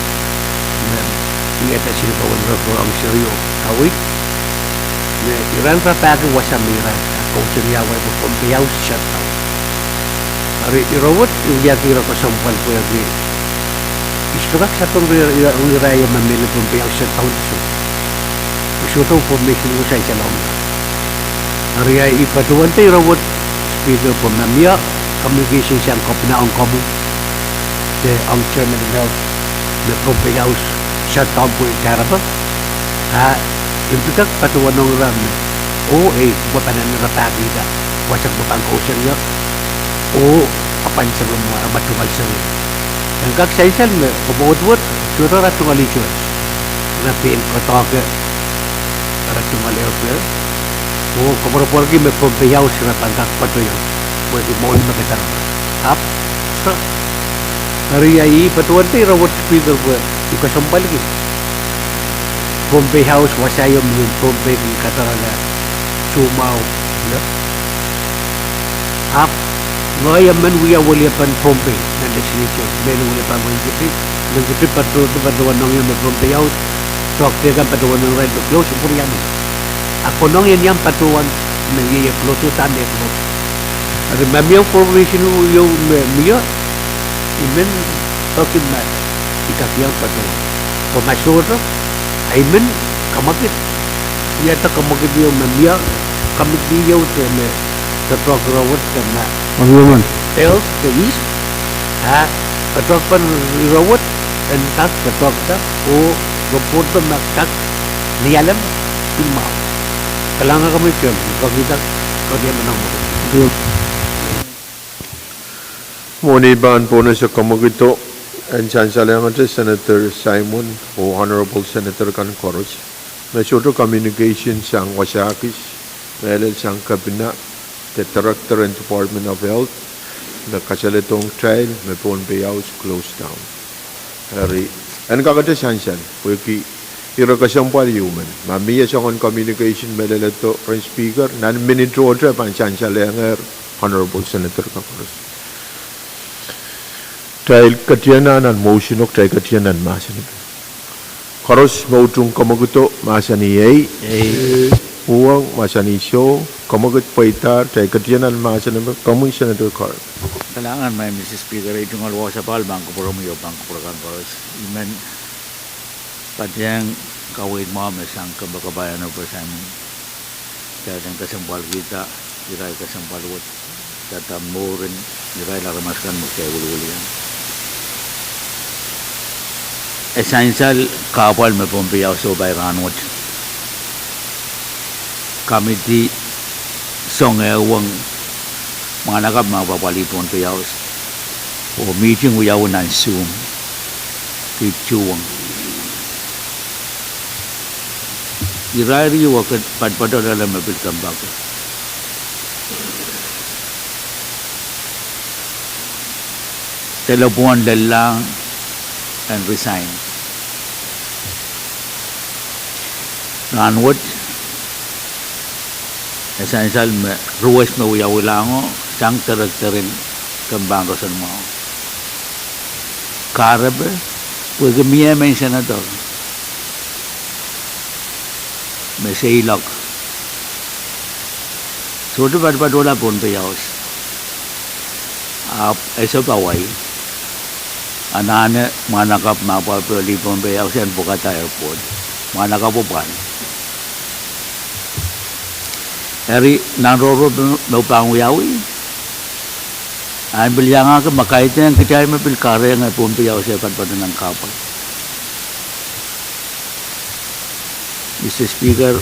ingatan sila kawan ang seryo kawit, na iran papagi wasamiran, kung siriyaway mo Pohnpei siya tao. Ari irawat, yung yagiro ko sampal ko yagi, isturak sa itong uniraya mamili Pohnpei siya tao nito. Usutong formation mo sa isa lang. Ari ay ipatuwan tayo irawat, Speaker po mamia communication siyang kapinaang kamu ang chairman ng health na Pohnpei shut down po yung karapa yung pagkak patuwan ng rami bupanan ng rapagi ka wasak bupang kausyan niya apan sa mga matumal sa rin Gak saya me kebawat suara ratu alicu. Napi kota ke ratu alicu. Oh kemana pergi me Pohnpei surat tangkap patuh. Bagi mohon mereka. Up. Hari ini patuan tu rawat speaker buat juga sampai lagi. Pohnpei House wasayom yung Pohnpei di Kadkadaur Sumau. Up. Ngayon man wiya wali pan Pohnpei na Legislature. Meron wali pan mengikuti patuan nong yung Pohnpei House. Talk dia kan patuan nong right to close puriyan. Ako nong yang patuan mengiya close tanda close. Ada memang formation yung miya. Imen talking about ikakiyang patuan. Pemasur Imen kamakit. Ia tak kamakit yung miya. Kamit dia yung ketok rawat kena. Agyaman. Else the east. Ketok pan rawat dan tak ketok tak. Report pan tak nialam timau. Kalanga kami cem. Kau kita kau dia menang. Moniban po na sa kamagito and Chansalangan Senator Simon o Honorable Senator Kadkadaur. May suto communication siyang wasakis dahil siyang kabina the Director and Department of Health na kasalitong trial may Pohnpei House closed down. Hari, and kakata Chansan, pwede ira kasyang human. Mamiya siyang communication may lalato Prince Speaker nan minitro siya pan Chansalangan Honorable Senator Kadkadaur. Trial katianan and motion of trial katianan masani. Karos mautung kamaguto masani Pwuhng masani show kamagut paitar trial katianan masani kamu Senator Kadkadaur. Kailangan may Mr. Speaker ay tungal wa sa bangko promo bangko program paros. Iman patyang kawit mo mesang kabakabayan o pasamin. Kaya ang kasampal kita, iray kasampal wat tatamurin, iray laramaskan mo kaya uli-ulian. Essential kapal में Pohnpei House by Ranwat Committee song Pwuhng manakap mga papali Pohnpei House o meeting uyaw nan Zoom kay Pwuhng irari wakat padpada dalam mobil kambak telepon lelang and resign. Ranwat essential ruwes na uyawilango sang taraktarin kembang rosan mo. Karab pwede miya may senador. May sailok. So ito wala Pohnpei House. Eso paway. Anane manakap mapapili Pohnpei House yan Bukata Airport. Manakapupan. Eri nanroro no panguyawi. Ang bilyanga ka makait yang kita ay mapilkare ng Pohnpei House yan patpatan ng kapal. Mr. Speaker,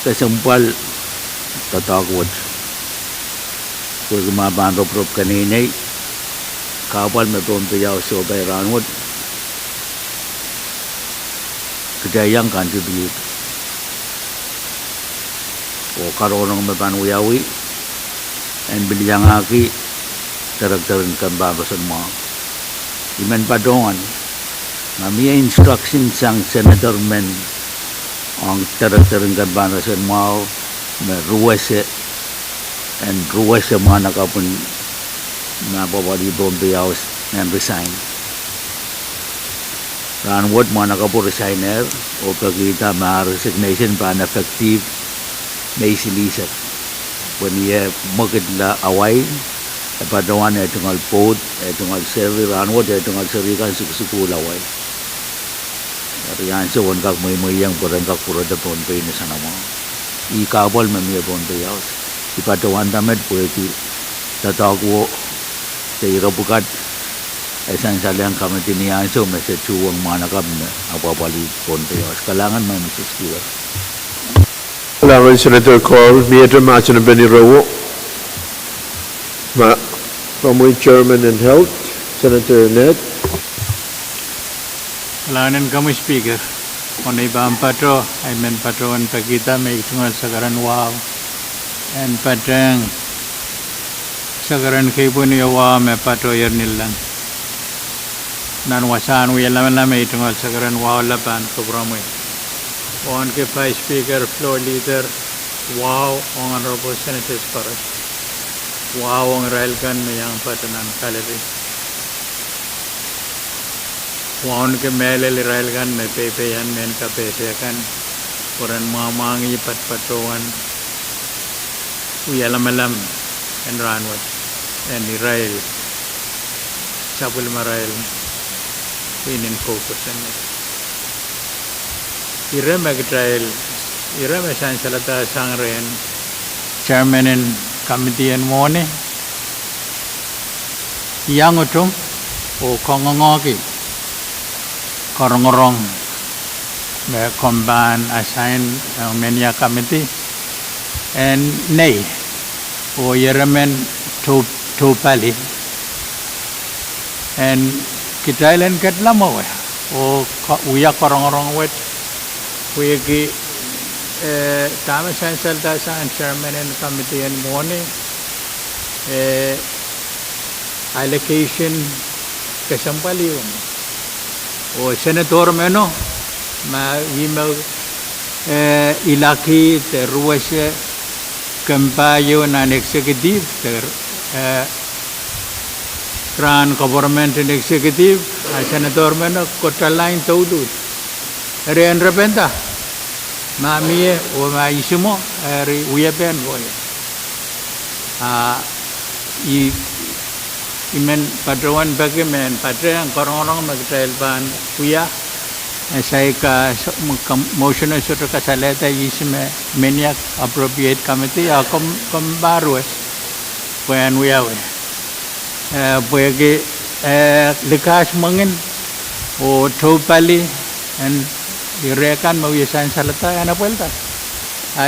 kasampal tatagwad. Kung mabanro-prop kaninay, kapal may Pohnpei House o by Ranwat, kajayang contribute. O karoon ng mapanuyawi, and bilyang aki, taragtarin kambabasan mo. Iman pa doon, mamiya instruction sang senator men ang taragtarin kambabasan mo, may ruwese, and ruwese mga nakapun napapali Pohnpei House and resign. Ranwat mga nakapo resigner o pagkita mga resignation pa na effective may silisat. When iya magid la away, padawan na itong alpod, itong alservi Ranwat, itong alserikan sukusulaway. Ariyan sa wankak may-mayang parangkak pura da Pohnpei na sana mo. Ikabal mamiya Pohnpei House. Ipadawan tamed pwede tatagwo sa irabukat essential yang kami tiniyan so may sa Pwuhng manakap na apapali Pohnpei House. Kalangan may Mr. Speaker. Kailangan Senator Call, Mieter Macho na Benirawo, Pamoy Chairman and Health, Senator Ned. Kailangan kami speaker. Kung ibang patro, ay men patron pagkita may itungal sa karan wow. And patrang sa karan kay po niya wow may patro yer nilang. Nanwasan wiya laman may itungal sa karan wow laban kubramoy. On ke Vice Speaker, Floor Leader, wow, Honorable Senators Pahrek. Wow, ang railgun may ang patanan kalari. Wow, ke mele railgun may pepeyan men kapesekan. Kuran mamangi patpatuan. Uyalamalam and ranwat. And the rail. Sabul marail. In focus and Ireme trial, Ireme Sansalata Sangren, Chairman and Committee and Mone, Yangutum, O Kongongoki, Korongorong, the combine assigned Mania Committee, and Nay, O Yeremen Topali, and Kitailan Ketlamowe, O Uya Korongorong wet. Pwuhng Tama Sansalta Sang Chairman and Committee and Morning allocation kasampaliwan o Senator Meno ma email ilaki te ruwasya kampayo ng executive ter Kran government and executive Senator Meno kotalain taudut Rian repenta, mami o maisimo eri uyapen boy. Imen patrawan bagaimana patrayan korang-korang magtrailban uya. Saya ka motion sudah kasaleta isme meniak appropriate committee akom baru puan uya we. Pwuhng lekas mungkin o topali and Irekan mawiyasan salata ana puelta.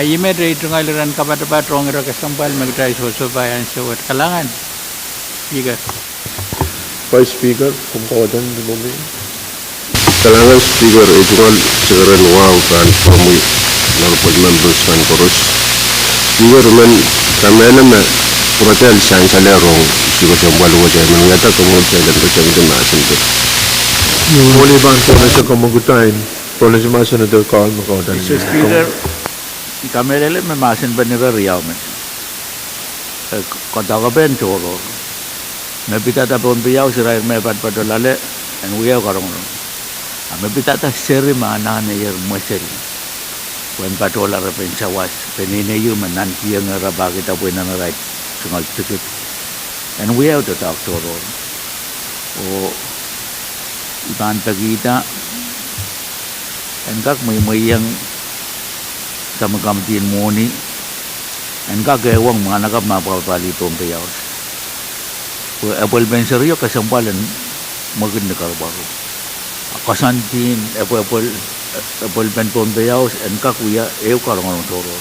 Ime rei tungaliran kapat-kapat rongero kasampal magtay susubayan sa kalangan. Speaker. Vice Speaker, kumkawadan di mo may. Kalangan Speaker itungal sa karan wow kan pamoy honorable members kan koros. Speaker man kami na puratel sang salerong sigo sa walu wajan mangata kemudian dan kecamatan masinto. Muli bang ko na sa kamugutain. Kung si mga Senator Carl Macaudal. Mr. Speaker, kami lele may masin ba nila riyaw men? Kontawa ben choro. May pitata Pohnpei si Rai may patpatolale and uyaw karong. May pitata seri mana na yer masel. When patola rapen sawas penine manan kiyang rabagi ta puena na right sungal tikit. And uyaw to talk choro. O iban pagita engkak may yang sama kamtin moni engkak gewang mana kap mapapali Pohnpei apel benserio kasampalan maganda karbaru kasantin apel ben Pohnpei engkak uya karong toro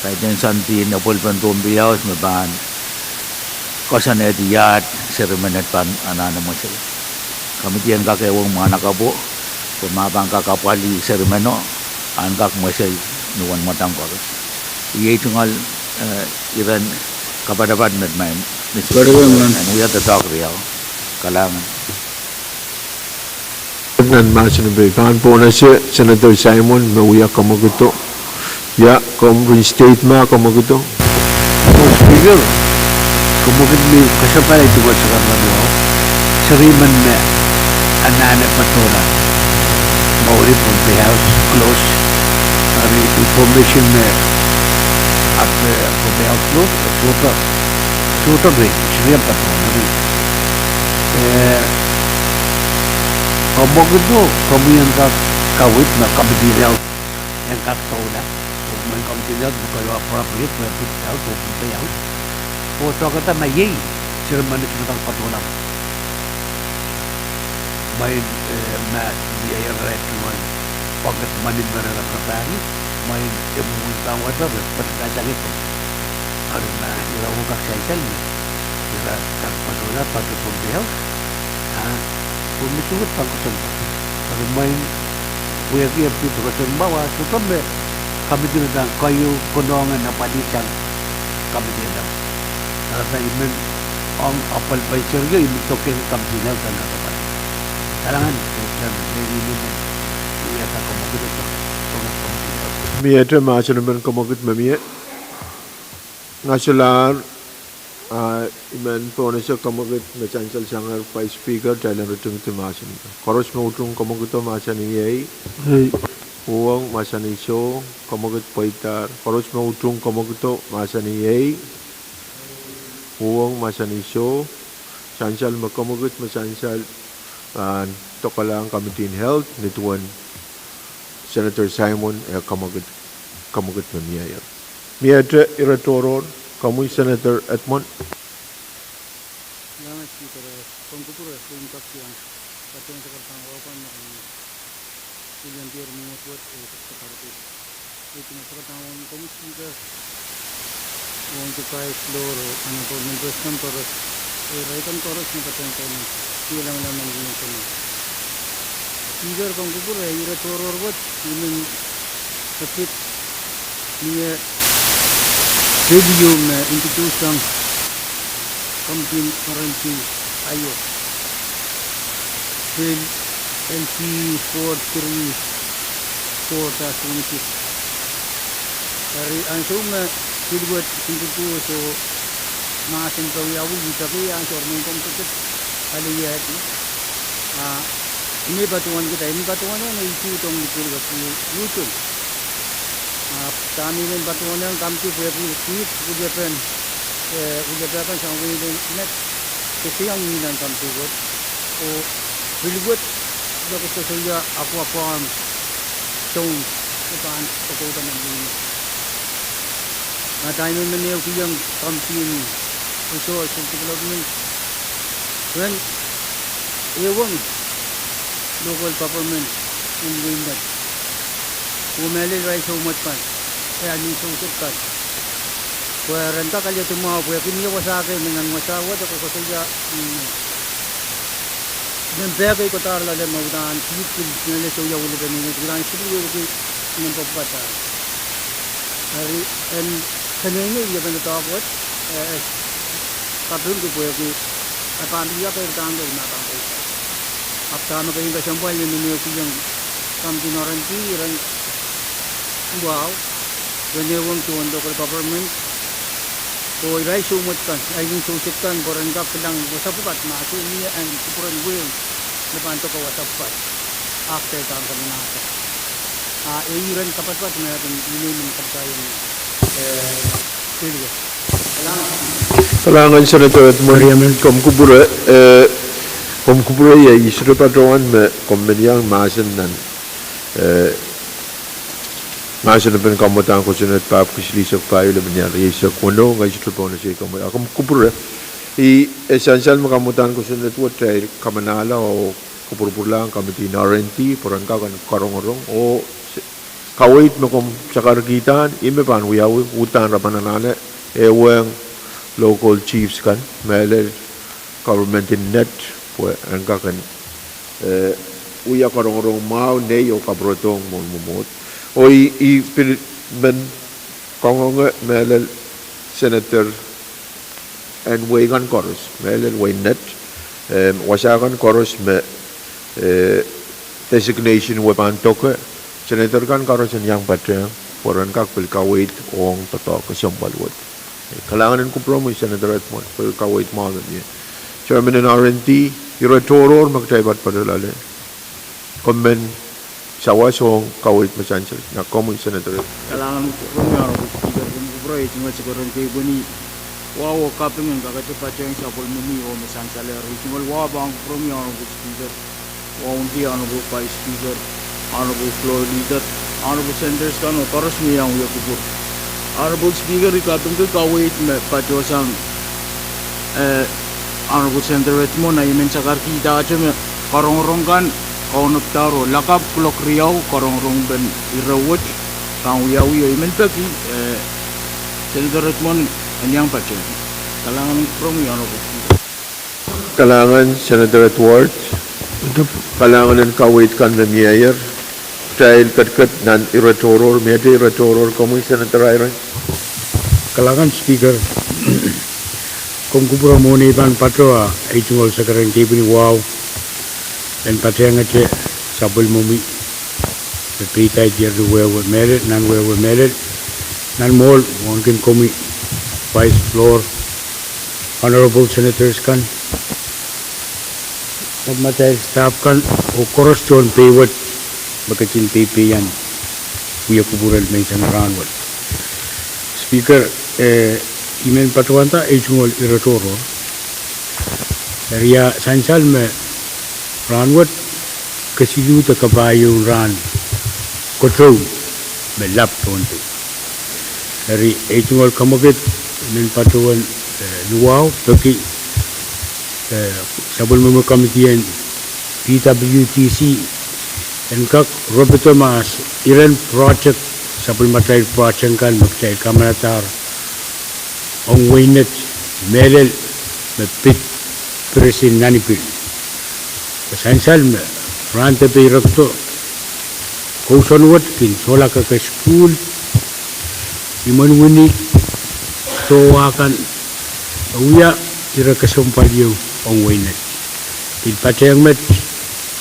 kaitan santin apel ben Pohnpei maban kasan ediyat seremenet pan anana masel kami tiang engkak gewang mana kapo pemabang kakapali sermeno angkak masay nuwan matang koros. Iye tungal iran kapadapat met main. And we have to talk real kalangan. Nan masin bekan po na si Senator Simon mauya kamuguto. Ya, kung state ma kamuguto. Speaker, kumuguto kasampal itu buat sekarang dua. Seriman na anana patola. Mauri Pohnpei House close. Hari information में आपने Pohnpei House close छोटा भी इसलिए पता नहीं. Kamuguto kami yang kawit na kabidiraw yang kaktaula. Kung kabidiraw bukayo appropriate na Pohnpei House Pohnpei House. Foto kata mayay sirman itu tentang patola. Main biaya retuan pangkat manin mereka pertani main emun tahu ada pertanyaan itu karena ilawu kak saya kira Kadkadaur pada Pohnpei House. Pumisugot pangkusan pa. Pero may buya-buya dito kasi bawa so kami dinadang kayo kunongan na panisan kami dinadang. Sa imen ang apal by Sergio imitokin kami dinadang na kapag. Kailangan dan very naman iyata kumagod ito. Miyete maasanaman kumagod mamiya. Ngasalar iman po na siya kumagod na chancel siyang pa speaker dahil rutung timasan. Koros mo utung kumagod to masan iyay. Pwuhng masan iso kumagod paitar. Koros mo utung kumagod to masan iyay. Pwuhng masan iso chancel makumagod masansal tokalang Committee on Health nituan Senator Simon kamagot na miyaya. Miyadre iratoron kamuy Senator Edmond. Salamat Speaker. Pangkupura Pwuhng kakyang patuan sa kartang ng Pilihan Dear Mimotwat sa Pahrek. Ito na sa kartang kamuy Speaker. Pohnpei floor ano po members ng toros. Raitan toros na patuan tayo ng silang naman din ito na. Speaker pangkupura iratoror wat ini sakit niya review na institution kamtin karanti ayo bill LC 434/26 dari ansung na silbuat institution so maasin kawiyawu tapi ansur mengkom tetap aliyat ini batuan kita ini batuan yang isu tong dipul batu YouTube kami men batuan yang kami beri tweet ujapan sampai net kesiang ini dan kami buat buat dapat sesuatu aku tong depan kekuatan ini time men yang kami ini usul development dan ewang local government in Windat. Umeli rai so much pan. Kaya ni so sukat. Kaya renta kaya tumaw kaya kini wasa kay dengan masawa to ko saya dan bebe ko tar la le maudan kit nele so ya ulu bani gran sibu ko nin popata. Hari en kanene ya ben ta bot kapun ko ki apan dia pe tang do na ta. After making the sample in the museum, something orange, and wow, when they want to on local government, so I so much can, I think so sick can, for an gap lang, was up at Masunia and Super Will, the Pantoka was up at after Tanganata. Iran Kapat American Union Kailangan Senator Edmond Kumkupura ya isru patroan me kombeniang masan nan masan pen kamutan ko sunat pap kislisok payo le benya risa kono ngai isru pona si kamutan kumkupura I essential makamutan ko sunat wat try kamanala o kupurpulang kamiti RNT porang ka kan karong-orong o kawait mo kom sakargitan ime pan wiyaw utan rapananane ewang local chiefs kan mele government in net angka kan uya karong-orong mau nei o kabrotong mumut o I men kongong melel senator and wegan koros melel way net wasakan koros me designation wepan toke senator kan koros yang pateng poran kak pel kawait ong totok kesombal wot kalangan ko promise senator Edmond pel kawait mau ni chairman in RNT Iratoror magtaybat padalale. Komen sawasong kawit masansal na common senator. Kailangan ko rumiyaro ko speaker kung kubray tingal siguro kay buni wow kapingen kakatipa cheng sa pulmumi o masansal tingal wow bang rumiyaro ko speaker wow hindi honorable vice speaker honorable floor leader honorable senators kan otoros miyang uya kubur honorable speaker ikaping ko kawit pachosang Honorable Senator Edmond na imen sa karkita at siya karong-rong kan kaunap taro lakap kulok riyaw karong-rong ben irawat kang uyaw imen peki Senator Edmond anyang pa siya Kalangan from yun ako. Kalangan Senator Edwards, kalangan ng kawit kan na mayor, dahil katkat nan iratoror, medyo iratoror kamu Senator Iron. Kalangan speaker. Kung kupura mo ni Iban Patro, ay tungkol sa karang tibo ni Wow. Dan patay nga siya, sabol mo mi. Napitay diya where we married, nan where we married. Nan mall, mungkin kami vice floor, honorable senators kan. Nagmatay staff kan, o koros John Payward, magkachin PP yan. Kuya kubural may isang ranwal. Speaker, imen patuanta ay tungkol iratoro. Dari sansal me ranwat kasilu ta kabayo ran kontrol me lap tonto. Dari ay tungkol kamagit imen patuan luwaw toki sabol mo kamitian PWTC and kak Roberto Mas Iran project sabol matay project kan magtay kamanatar ang wainet melel me pit presin nanipil sansal me rante pe rakto kausanwat kin sola ka school iman wini to akan uya ira kasumpalyo ang wainet il patayang met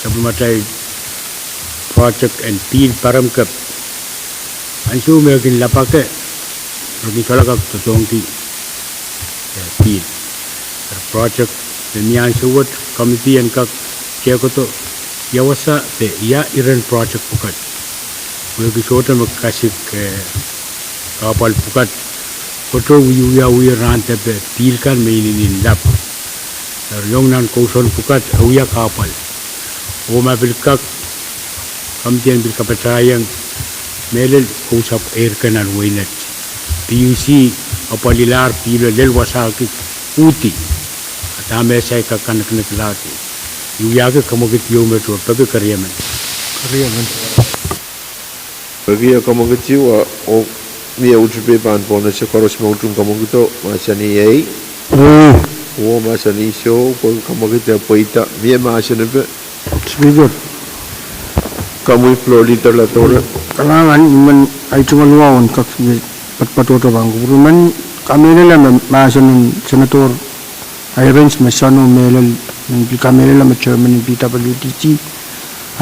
sabul matay project and pil param kap ansu me kin lapake rogi sola ka tongki pil project demian suwat committee and kak kaya ko to yawasa te ya iran project pukat wagi sota makasik kapal pukat koto uya rante pe pil kan meinin lap yung nan kauson pukat uya kapal o mabilkak kamtian bil kapatayang melel kausap air kanan wainat PUC apalilar pilo lel wasaki uti atame sai ka kanak laki uya ke kamogit yomer to pag kariyaman Bagi kamagit jiwa o Mia ujupe pan pona sa koros mautong kamagito masani ay o masani show ko kamagita poita mia masani pe Speaker, kamu floor leader la tora kalangan iman ay tungkol luwawan kak patpatuto bang kuruman kami nila masan senator Irons masano melal kami nila ma chairman ng PWTC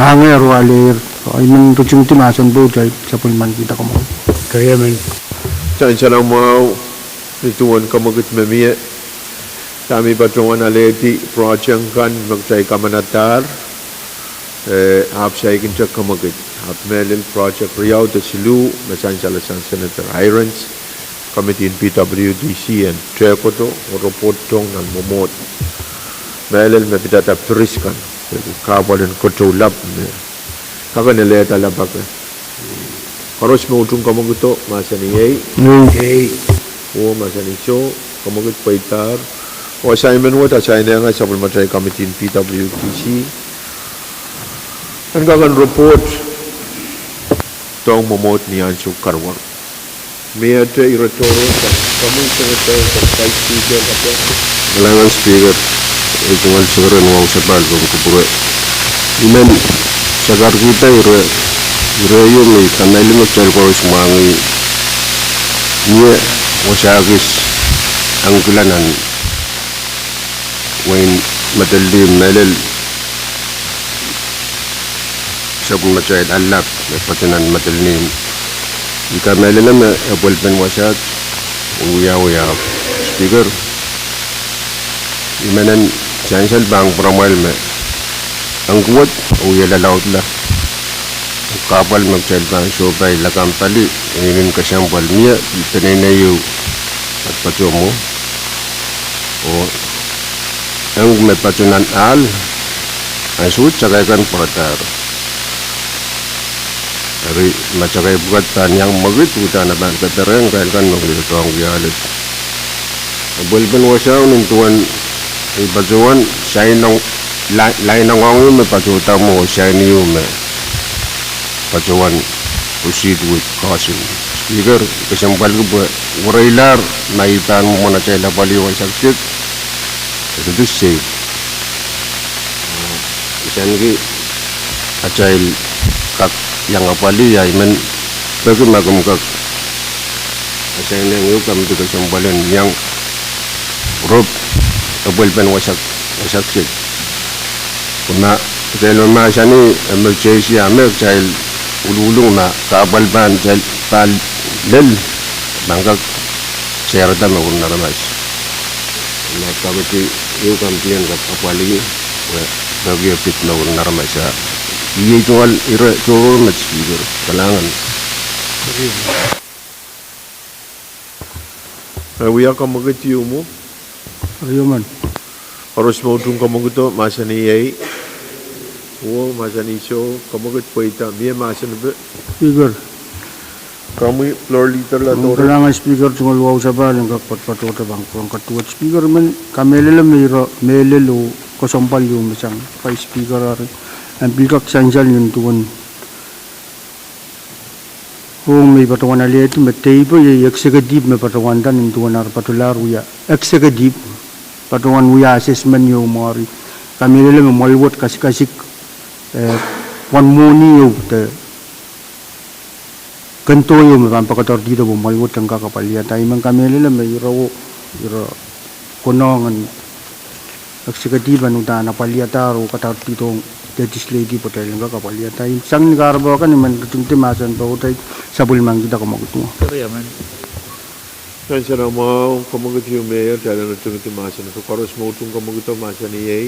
hangay arwaler ay man tuchung timasan bo jay sa pulman kita ko mo kaya man Saan siya lang mau ituan kamagit mamia kami patungan aleti project kan magchay kamanatar hap siya ikincha kamagit hap melil project riyaw ta silu masan siya lang Senator Irons committee in PWDC and Trekoto o report tong ng momot melil mapitata turiskan kawalan kotolab kakanileta labak Karos mo utong kamagito, masani ay, o masani show, kamagit paitar, o assignment what, assignment nga sa Pulmatay Committee in PWTC. Ang kakan report, tong momot ni Ansyo Karwang. May ate iratoro sa kamu senator sa Vice Speaker kapo. Kalangan speaker, ito nga siguro nuwang sa balbong kupure. Iman, sagar kita Irayo may kanali magcal ko sumangi niya wasagis ang kulanan wain madalim melel sabong macayad alap may patinan madalim ika melel na apolpen wasag uya speaker imanan chansal bang pramal me ang kuwat uya lalaut la kapal magchalban sobay lakam pali inin kasyang balmiya ipininayo at patyo mo o ang may patyonan al ay suot sakay kan pratar ari macakay bukat tanyang magit uta na ban katarang kahil kan maglito ang gialit bulban wasaw nintuan ay patyoan siya nang lain ang angin may patyota mo siya niyo may Pacuan proceed with caution. Speaker, kasampal ko ba, warailar, naitan mo na siya lapaliwan sa chip. Itu say. Isan ki, acail kak yang apali ya, iman bagi magam kak. Acail yang yuk kami tu kasampalan yang rob, abal pen wasak chip. Kuna, acail masa ni emergency ame acail ulung na kabal ban acail pal lel bangkak cerita maupun naramas. Na kabati yung kampiyan kat apalagi bagi apit na urang naramay sa iya itual ira ito na speaker kalangan. Wiya ka magatiyo mo. Ariyo man. Harus mo itong kamaguto, masa ni yay. Oo, masa ni so, kamagut po ita. Miya masa na ba? Speaker. Kami floor leader la Ang to. kailangan speaker tungkol wow sa balang kakpat-patota bang kurang katuwat speaker man kamelala melelo kosampal yung masang pa speaker ari ang bilkak sanjal yung tuwan kung may patungan na liit matay po yung executive may patungan dan yung tuwan ar patular uya executive patungan uya assessment yung mari kamelala malwat kasik-kasik panmuni yung kanto yung mapampakator dito bumalwot ang kakapalya tayo man kami nila may iro kunongan eksekutiba nung ta napalya taro katar dito legislative po tayo lang kakapalya tayo sang nagarabaw ka naman katuntimasan pa tayo sabul man kita kumagot mo. Kaya man. Kaya siya na mo kamagut yung mayor tayo na tunutimasan. So karos mo itong kamaguto masa ni yay.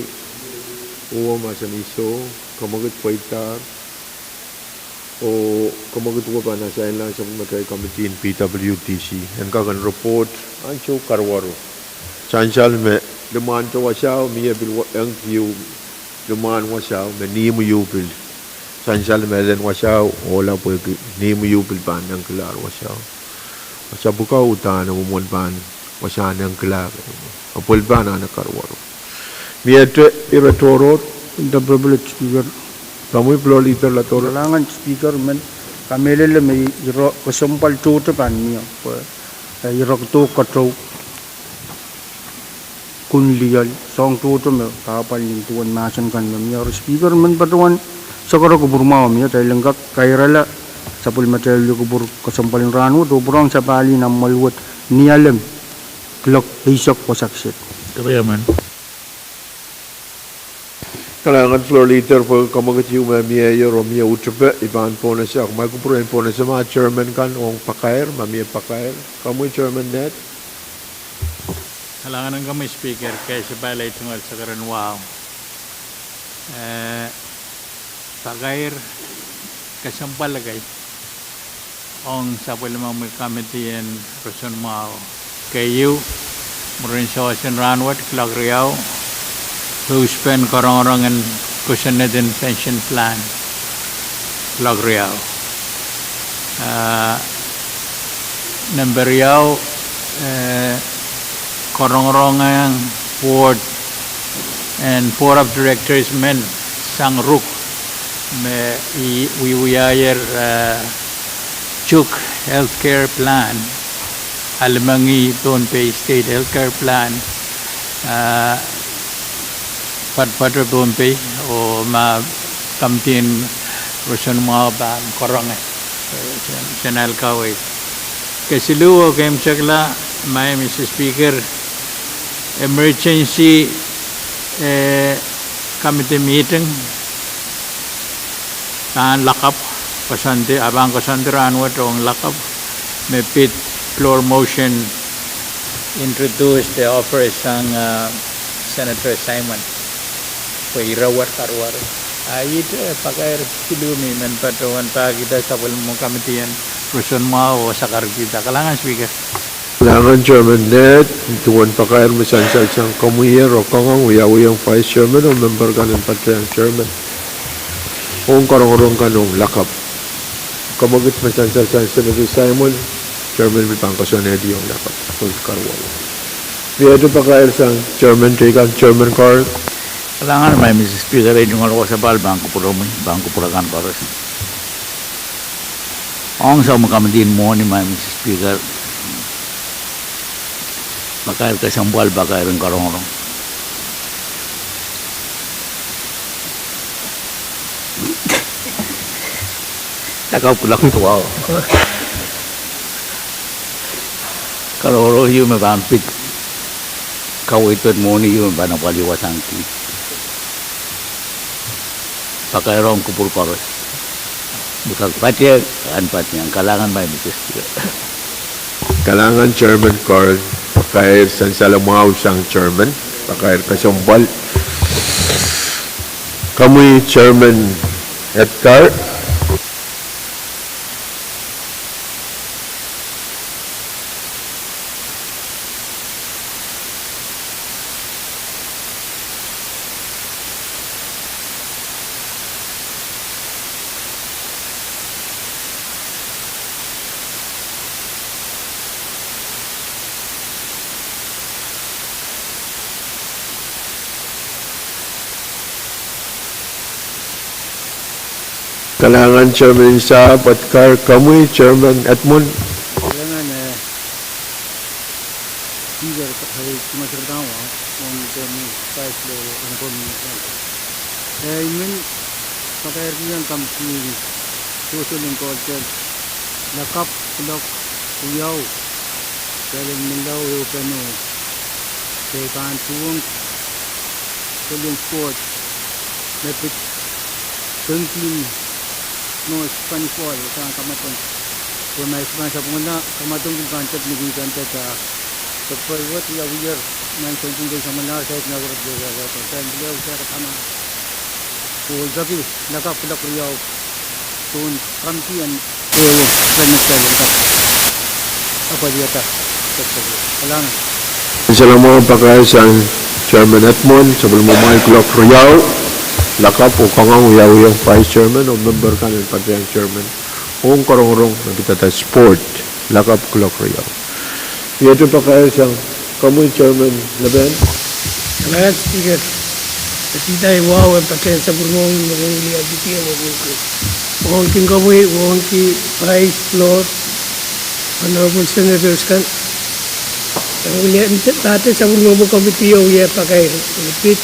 Oo, masa ni so. Kamagut po ita. O kamagut ko pa nasa lang sa matay committee in PWTC and kagan report ancho karwaro chanchal me deman to wasao miya bil ang yu deman wasao me ni mu yubil chanchal me len wasao ola po ni mu yubil ban ang klar wasao sa buka utan mo mon ban wasan ang klar apol ban na karwaro miya to iratoro the privilege speaker kamu floor leader la to. kailangan speaker man kamelala may iro kosampal tuta pan niyo iro to kato kunlial song tuta me kapal yung tuwan masan kan miyo speaker man patuan sakara ko burma miyo tayo langgak kairala sa pulmatel ko bur kosampal ranu to burang sa bali na malwat nialam klok isok ko saksit. Kaya man. Kailangan floor leader po kamagat yung mayor o miya utrape iban po na siya. Kung may kumpurahin po na siya mga chairman kan o pakair, mamiya pakair. Kamu chairman net? Kailangan ng kami speaker kaya sa balay tungal sa karanwaw. Pakair kasampalagay ang sapal lamang may committee and person mao. Kayo, murin sa wasan ranwat, klag riyaw, who spend korong-korong and cushion natin pension plan lag riyaw number riyaw korong-korong ang board and board of directors men sang ruk me wiyayer chuk healthcare plan Alamangi Pohnpei state healthcare plan Padre Pohnpei o kamtin rusun mga ba korong senal kaway kasi luo kayong sakla may Mr. Speaker emergency committee meeting tahan lakap kasante abang kasante ranwat o ang lakap may pit floor motion introduce the offer isang Senator Simon irawat karwar ayit pakai kilumi men patuan pagi kita sabul mo kamitian rusun mau sakar kita kalangan speaker Kailangan chairman net tuwan pakair masansal siyang kamuyer o kangang uyawuyang vice chairman o member ka ng pati ang chairman kung karong-karong ka nung lakap kamagit masansal siyang Senator Simon chairman may pangkasonedi yung lakap kung karwar Ito pakair sang chairman take chairman card Kailangan may Mrs. Speaker ay dungal ko sa bal, bangko pura mo, bangko pura kan pares. Ang sa makamadin mo ni Mr. Speaker, makair ka sambal bakair ang karong-karong. Takaw pula kong tuwa. Karong-karong yung mabampit. Kawitod mo ni yung banapaliwasan ki. Pakairong kupul paros. Bukan pati ang kalangan may Mr. Speaker. Kalangan Chairman Carl, pakair san salamaw siyang Chairman, pakair kasambal. Kamuy Chairman Edgar. Kalangan Chairman sa Patkar, kamuy Chairman Edmund. Kalangan Speaker hari Sumatera on the price low on communication. Imen pakai yang kampi social and culture nakap blok uyau dalam milau upeno sekan Pwuhng Pwuhng sport nepit tengking no Spanish wall sa kamaton kung may sa puna kamatong kantat ni kantat sa pagwat ya year man sa tingin sa manar sa nagrat de sa tan beliau sa tama ko zabi nakap blok uyau tun kampian penetra lengkap apa dia tak kalangan. Salamat pakai sang Chairman Edmund sebelum memulai Klok Riau lakap o kangang uyau-uyang Vice Chairman o member kanin pati ang Chairman o karong-karong nagkita sport lakap Klok Riau. Ito pakai sang kamuy Chairman Laben. Kalangan Speaker, kita wow ang pakai sa Pwuhng menguli abiti ang menguli. Wong king kamuy, wong ki Vice Floor, Honorable Senators kan. Ang ulian dati sa Pwuhng committee o iya pakai repeat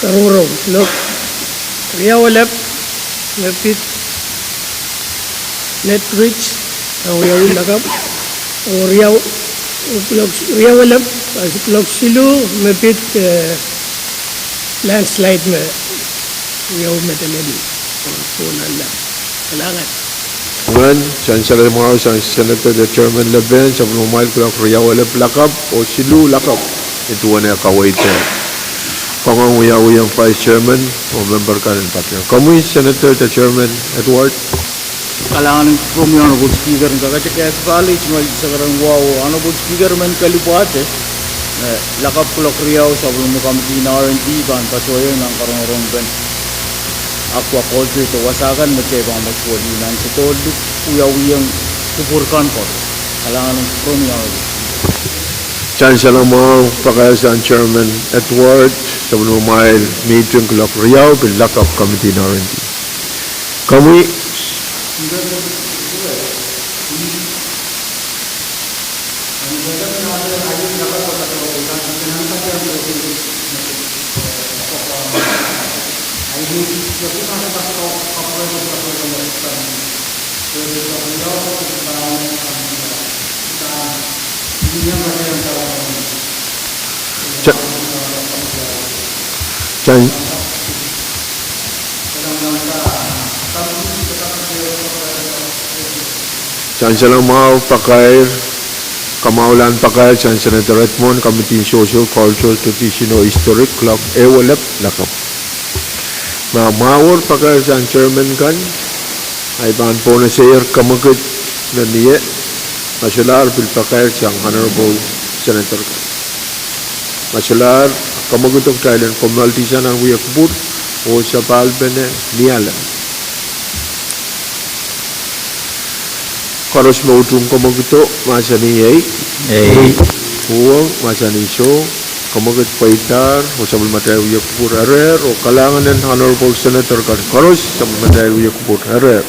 karong look Riau lap repeat net reach ang Riau lakap o Riau lap blok silu repeat landslide me Riau metanedi po nala kalangan. Ngayon, Chancellor mga sang Senator the Chairman Laben sa memulai Klok Riau lakap o silu lakap ito na kawait Kangang uyau-uyang Vice Chairman o member ka rin pati. Kamuy Senator the Chairman Edward. Kalangan ng Honorable Speaker ng Kakachakayat College sa karang wow Honorable Speaker man kalipate lakap Klok Riau sa Pwuhng Committee na R&D ban pasoyo ng karong-karong ben aquaculture to wasakan magkaibang magpulinan sa toluk uyau-uyang kupurkan ko kalangan ng Honorable Chancellor mo pakai sang Chairman Edward sa memulai meeting Klok Riau bil lakap Committee na R&D. Kamuy Chancellor mau pakai kamaulan pakai Chancellor Redmond Committee Social Cultural Traditional Historic Club Ewalep lakap. Mawar pakai sang Chairman kan ay ban po na siya kamagat na niya masular bil pakai sang Honorable Senator kan. Masular kamagat of Thailand Commonalty sa ng Wiyakbur o sa palbene niyalan. Karos mautong kamagito masa ni Pwuhng masa ni so kamagat paitar o sa matay Wiyakbur arer o kalangan ng Honorable Senator kan karos sa matay Wiyakbur arer